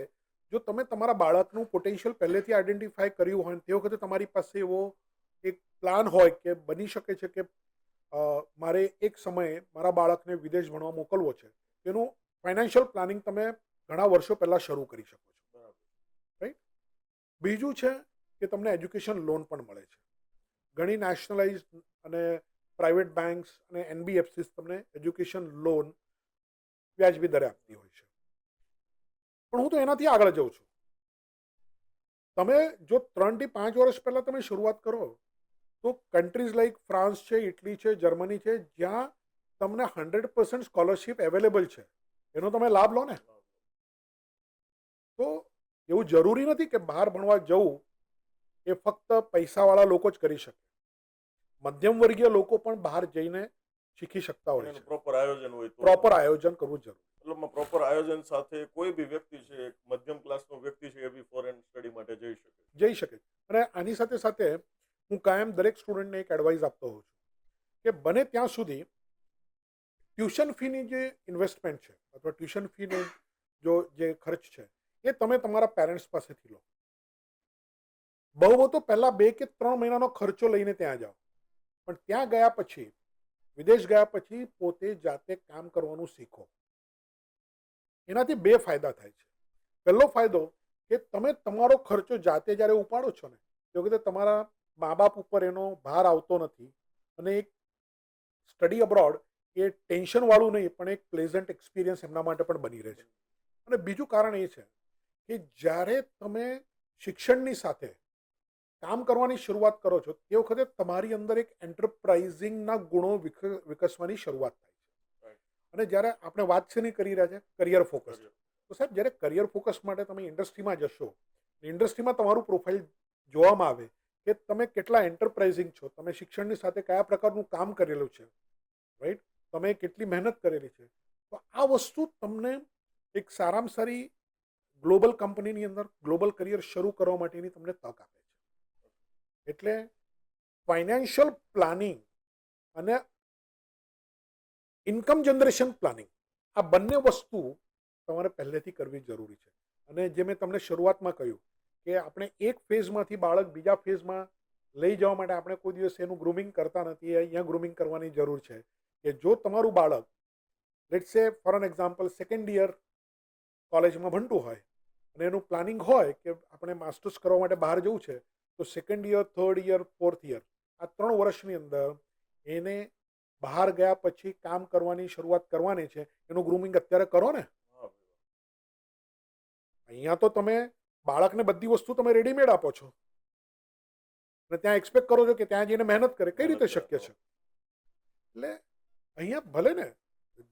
જો તમે તમારા બાળકનું પોટેન્શિયલ પહેલેથી આઈડેન્ટિફાઈ કર્યું હોય તે વખતે તમારી પાસે એવો એક પ્લાન હોય કે બની શકે છે કે મારે એક સમયે મારા બાળકને વિદેશ ભણવા મોકલવો છે, તેનું ફાઇનાન્શિયલ પ્લાનિંગ તમે ઘણા વર્ષો પહેલાં શરૂ કરી શકો છો, રાઈટ. બીજું છે કે તમને એજ્યુકેશન લોન પણ મળે છે. ઘણી નેશનલાઇઝ અને પ્રાઇવેટ બેન્ક્સ અને એનબીએફસી તમને એજ્યુકેશન લોન વ્યાજબી દરે આપતી હોય છે. પણ હું તો એનાથી આગળ જઉં છું. તમે જો 3 થી 5 વર્ષ પહેલા તમે શરૂઆત કરો તો કન્ટ્રીઝ લાઈક ફ્રાન્સ છે, ઇટલી છે, જર્મની છે, જ્યાં તમને 100% સ્કોલરશિપ અવેલેબલ છે, એનો તમે લાભ લો ને. તો એવું જરૂરી નથી કે બહાર ભણવા જવું એ ફક્ત પૈસાવાળા લોકો જ કરી શકે. મધ્યમ વર્ગીય લોકો પણ બહાર જઈને શીખી શકતા પણ હોય એનું છે. પ્રોપર આયોજન હોય તો પ્રોપર આયોજન કરવું જરૂરી. મતલબમાં પ્રોપર આયોજન સાથે કોઈ બી વ્યક્તિ છે, એક મધ્યમ ક્લાસનો વ્યક્તિ છે, એ બી ફોરેન સ્ટડી માટે જઈ શકે. જઈ શકે. અને આની સાથે સાથે હું કાયમ દરેક સ્ટુડન્ટને એક એડવાઇસ આપતો હોઉં છું કે બને ત્યાં સુધી ટ્યુશન ફીની જે ઇન્વેસ્ટમેન્ટ છે અથવા ટ્યુશન ફીનો જે ખર્ચ છે એ તમે તમારા પેરેન્ટ્સ પાસેથી લો. બહુ તો પહેલા 2 કે 3 મહિનાનો ખર્ચો લઈને ત્યાં જાઓ, પણ ત્યાં ગયા પછી, વિદેશ ગયા પછી પોતે જાતે કામ કરવાનું શીખો. એનાથી 2 ફાયદા થાય છે. પહેલો ફાયદો કે તમે તમારો ખર્ચો જાતે જ્યારે ઉપાડો છો ને તે વખતે તમારા મા બાપ ઉપર એનો ભાર આવતો નથી, અને એક સ્ટડી અબ્રોડ એ ટેન્શનવાળું નહીં પણ એક પ્લેઝન્ટ એક્સપિરિયન્સ એમના માટે પણ બની રહે છે. અને બીજું કારણ એ છે કે જ્યારે તમે શિક્ષણની સાથે કામ કરવાની શરૂઆત કરો છો તે વખતે તમારી અંદર એક એન્ટરપ્રાઇઝિંગના ગુણો વિકસવાની શરૂઆત થાય છે. અને જ્યારે આપણે વાત છે નહીં કરી રહ્યા છે કરિયર ફોકસ, તો સાહેબ જ્યારે કરિયર ફોકસ માટે તમે ઇન્ડસ્ટ્રીમાં જશો, ઇન્ડસ્ટ્રીમાં તમારું પ્રોફાઇલ જોવામાં આવે કે તમે કેટલા એન્ટરપ્રાઇઝિંગ છો, તમે શિક્ષણની સાથે કયા પ્રકારનું કામ કરેલું છે, રાઈટ, તમે કેટલી મહેનત કરેલી છે, તો આ વસ્તુ તમને એક સારામાં સારી ગ્લોબલ કંપનીની અંદર ગ્લોબલ કરિયર શરૂ કરવા માટેની તમને તક આપે છે. એટલે ફાઇનાન્શિયલ પ્લાનિંગ અને ઇન્કમ જનરેશન પ્લાનિંગ આ બંને વસ્તુ તમારે પહેલેથી કરવી જરૂરી છે. અને જે મેં તમને શરૂઆતમાં કહ્યું કે આપણે એક ફેઝમાંથી બાળક બીજા ફેઝમાં લઈ જવા માટે આપણે કોઈ દિવસ એનું ગ્રૂમિંગ કરતા નથી. અહીંયા ગ્રૂમિંગ કરવાની જરૂર છે કે જો તમારું બાળક let's say for an example second year કોલેજમાં ભણતું હોય અને એનું પ્લાનિંગ હોય કે આપણે માસ્ટર્સ કરવા માટે બહાર જવું છે, તો second year, third year, fourth year આ 3 વર્ષની અંદર એને બહાર ગયા પછી કામ કરવાની શરૂઆત કરવાની છે, એનું ગ્રૂમિંગ અત્યારે કરો ને. અહીંયા તો તમે બાળકને બધી વસ્તુ તમે રેડીમેડ આપો છો અને ત્યાં એક્સપેક્ટ કરો છો કે ત્યાં જઈને મહેનત કરે. કઈ રીતે શક્ય છે? એટલે અહીંયા ભલે ને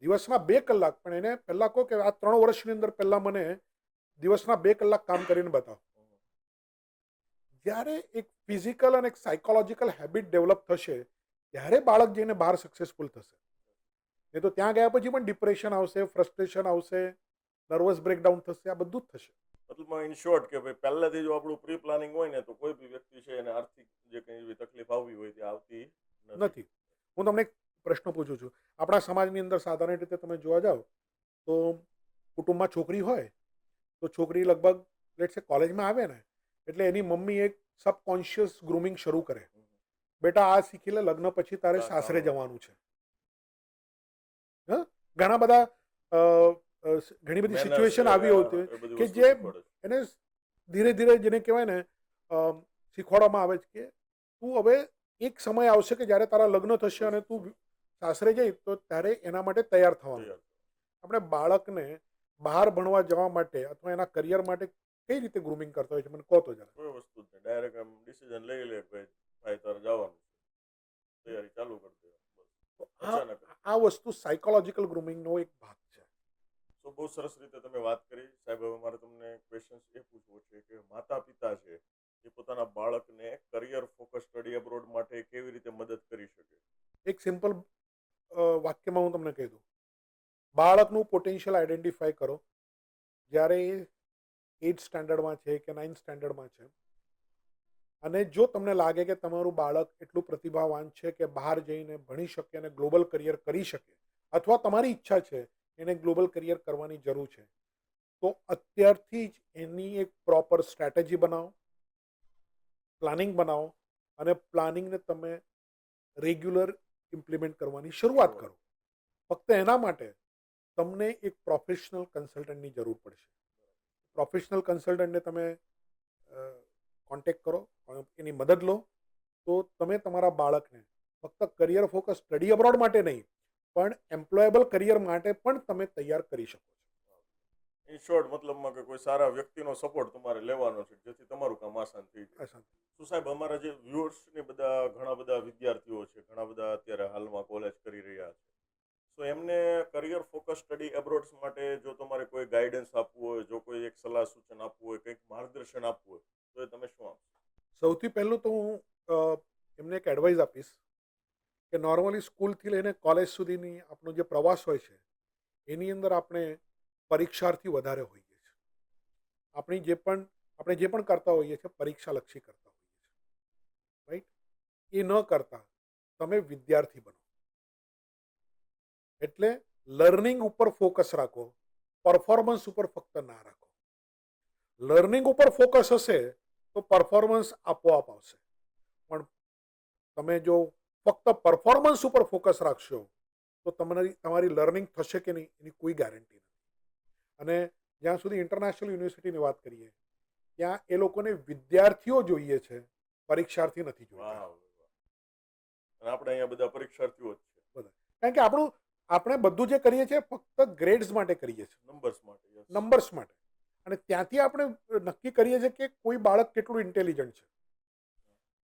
દિવસના 2 કલાક, પણ એને પહેલા કહો કે આ 3 વર્ષની અંદર પહેલા મને દિવસના 2 કલાક કામ કરીને બતાવો. જ્યારે એક ફિઝિકલ અને એક સાયકોલોજીકલ હેબિટ ડેવલપ થશે ત્યારે બાળક જઈને બહાર સક્સેસફુલ થશે. નહીં તો ત્યાં ગયા પછી પણ ડિપ્રેશન આવશે, ફ્રસ્ટ્રેશન આવશે, નર્વસ બ્રેકડાઉન થશે, આ બધું જ થશે. મતલબમાં ઇન શોર્ટ કે ભાઈ પહેલાથી જો આપણું પ્રી પ્લાનિંગ હોય ને તો કોઈ બી વ્યક્તિ છે એને આર્થિક જે કંઈ એવી તકલીફ આવવી હોય તે આવતી નથી. હું તમને એક પ્રશ્ન પૂછું છું. આપણા સમાજની અંદર સાધારણ રીતે તમે જોવા જાઓ તો કુટુંબમાં છોકરી હોય તો છોકરી લગભગ લેટ્સ સે કોલેજમાં આવે ને એટલે એની મમ્મી એક સબકોન્શિયસ ગ્રૂમિંગ શરૂ કરે, બેટા આ શીખી લે, લગ્ન પછી તારે સાસરે જવાનું છે. ઘણા બધા ઘણી બધી સિચ્યુએશન આવી હોતી કે જે એને ધીરે ધીરે જેને કહેવાય ને શીખવાડવામાં આવે છે કે તું હવે એક સમય આવશે કે જ્યારે તારા લગ્ન થશે અને તું સાસરે જઈ તો ત્યારે એના માટે તૈયાર થવાનું. આપણે બાળકને બહાર ભણવા જવા માટે અથવા એના કરિયર માટે કઈ રીતે ગ્રૂમિંગ કરતા હોય છે મને કહો તો જરા. કોઈ વસ્તુ જ નહીં, ડાયરેક્ટ આમ ડિસિઝન લઈ લે કે ભાઈ તારે જવાનું છે, તૈયારી ચાલુ કરી દે. અચાનક આ વસ્તુ સાયકોલોજીકલ ગ્રૂમિંગનો એક ભાગ છે. તો બહુ સરસ રીતે તમે વાત કરી સાહેબ. હવે મારે તમને ક્વેશ્ચન એ પૂછવો છે કે માતા પિતા છે એ પોતાના બાળકને કરિયર ફોકસ સ્ટડી અબ્રોડ માટે કેવી રીતે મદદ કરી શકે? એક સિમ્પલ વાક્યમાં હું તમને કહી દઉં, બાળકનું પોટેન્શિયલ આઈડેન્ટિફાઈ કરો. જ્યારે એ 8th સ્ટેન્ડર્ડમાં છે કે 9th સ્ટેન્ડર્ડમાં છે અને જો તમને લાગે કે તમારું બાળક એટલું પ્રતિભાવાન છે કે બહાર જઈને ભણી શકે અને ગ્લોબલ કરિયર કરી શકે, અથવા તમારી ઈચ્છા છે એને ગ્લોબલ કરિયર કરવાની જરૂર છે, તો અત્યારથી જ એની એક પ્રોપર સ્ટ્રેટેજી બનાવો, પ્લાનિંગ બનાવો અને પ્લાનિંગને તમે રેગ્યુલર ઇમ્પ્લિમેન્ટ કરવાની શરૂઆત કરો. ફક્ત એના માટે તમને એક પ્રોફેશનલ કન્સલ્ટન્ટની જરૂર પડશે. પ્રોફેશનલ કન્સલ્ટન્ટને તમે કોન્ટેક્ટ કરો, એની મદદ લો, તો તમે તમારા બાળકને ફક્ત કરિયર ફોકસ સ્ટડી અબ્રોડ માટે નહીં પણ એમ્પ્લોયેબલ કરિયર માટે પણ તમે તૈયાર કરી શકો છો. ઇન શોર્ટ મતલબમાં કે કોઈ સારા વ્યક્તિનો સપોર્ટ તમારે લેવાનો છે જેથી તમારું કામ આસાન થઈ જાય. આસાન. શું સાહેબ અમારા જે વ્યુઅર્સની બધા ઘણા બધા વિદ્યાર્થીઓ છે, ઘણા બધા અત્યારે હાલમાં કોલેજ કરી રહ્યા છે, તો એમને કરિયર ફોકસ સ્ટડી એબ્રોડ્સ માટે જો તમારે કોઈ ગાઈડન્સ આપવું હોય, જો કોઈ એક સલાહ સૂચન આપવું હોય, કંઈક માર્ગદર્શન આપવું હોય, તો એ તમે શું આપશો? સૌથી પહેલું તો હું એમને એક એડવાઇસ આપીશ કે નોર્મલી સ્કૂલથી લઈને કોલેજ સુધીની આપણો જે પ્રવાસ હોય છે એની અંદર આપણે પરીક્ષાર્થી વધારે હોઈએ છીએ. આપણે જે પણ કરતા હોઈએ છીએ પરીક્ષાલક્ષી કરતા હોઈએ છીએ, રાઈટ? એ ન કરતા તમે વિદ્યાર્થી બનો. એટલે લર્નિંગ ઉપર ફોકસ રાખો, પરફોર્મન્સ ઉપર ફક્ત ના રાખો. લર્નિંગ ઉપર ફોકસ હશે તો પરફોર્મન્સ આપોઆપ આવશે. પણ તમે જો ફક્ત પરફોર્મન્સ ઉપર ફોકસ રાખશો તો તમારી લર્નિંગ થશે કે નહીં એની કોઈ ગેરંટી નથી. અને જ્યાં સુધી ઇન્ટરનેશનલ યુનિવર્સિટીની વાત કરીએ ત્યાં એ લોકોને વિદ્યાર્થીઓ જોઈએ છે, પરીક્ષાર્થી નથી જોઈતા. વાહ, અને આપણે અહીંયા બધા પરીક્ષાર્થીઓ જ છે, બધા. કારણ કે આપણે બધું જે કરીએ છીએ ફક્ત ગ્રેડ્સ માટે કરીએ છીએ, નંબર્સ માટે. Yes. નંબર્સ માટે. અને ત્યાંથી આપણે નક્કી કરીએ છીએ કે કોઈ બાળક કેટલું ઇન્ટેલિજન્ટ છે.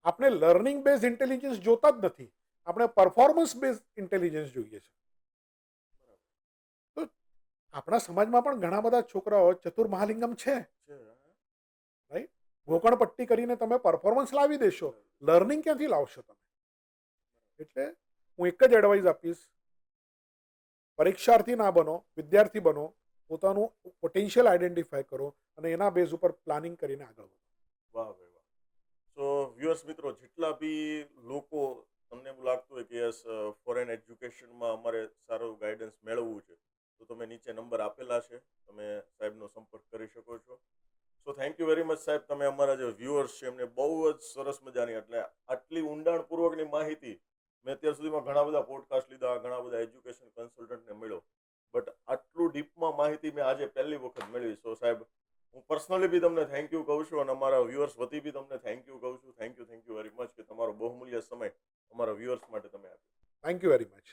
આપણે લર્નિંગ બેઝ ઇન્ટેલિજન્સ જોતા જ નથી, આપણે પરફોર્મન્સ બેઝ ઇન્ટેલિજન્સ જોઈએ છે. તો આપણા સમાજમાં પણ ઘણા બધા છોકરાઓ ચતુર મહાલિંગમ છે, રાઈટ? ગોકળપટ્ટી કરીને તમે પરફોર્મન્સ લાવી દેશો, લર્નિંગ ક્યાંથી લાવશો તમે? એટલે હું એક જ એડવાઇસ આપીશ, પરીક્ષાર્થી ના બનો, વિદ્યાર્થી બનો, પોતાનું પોટેન્શિયલ આઈડેન્ટિફાય કરો અને એના બેઝ ઉપર પ્લાનિંગ કરીને આગળ વધો. વાહ ભાઈ વાહ. તો વ્યુઅર્સ મિત્રો, જેટલા બી લોકો તમને એવું લાગતું હોય કે યસ ફોરેન એજ્યુકેશનમાં અમારે સારું ગાઈડન્સ મેળવવું છે, તો તમે નીચે નંબર આપેલા છે, તમે સાહેબનો સંપર્ક કરી શકો છો. So thank you very much સાહેબ, તમે અમારા જે વ્યુઅર્સ છે એમને બહુ જ સરસ મજાની, એટલે આટલી ઊંડાણપૂર્વકની માહિતી મેં અત્યાર સુધીમાં ઘણા બધા પોડકાસ્ટ લીધા, ઘણા બધા એજ્યુકેશન કન્સલ્ટન્ટને મળ્યો, બટ આટલું ડીપમાં માહિતી મેં આજે પહેલી વખત મેળવી. સો સાહેબ, હું પર્સનલી બી તમને થેન્ક યુ કહું છું અને અમારા વ્યુઅર્સ વતી બી તમને થેન્ક યુ કહું છું. થેન્ક યુ વેરી મચ કે તમારો બહુમૂલ્ય સમય અમારા વ્યુઅર્સ માટે તમે આપ્યો. Thank you very much.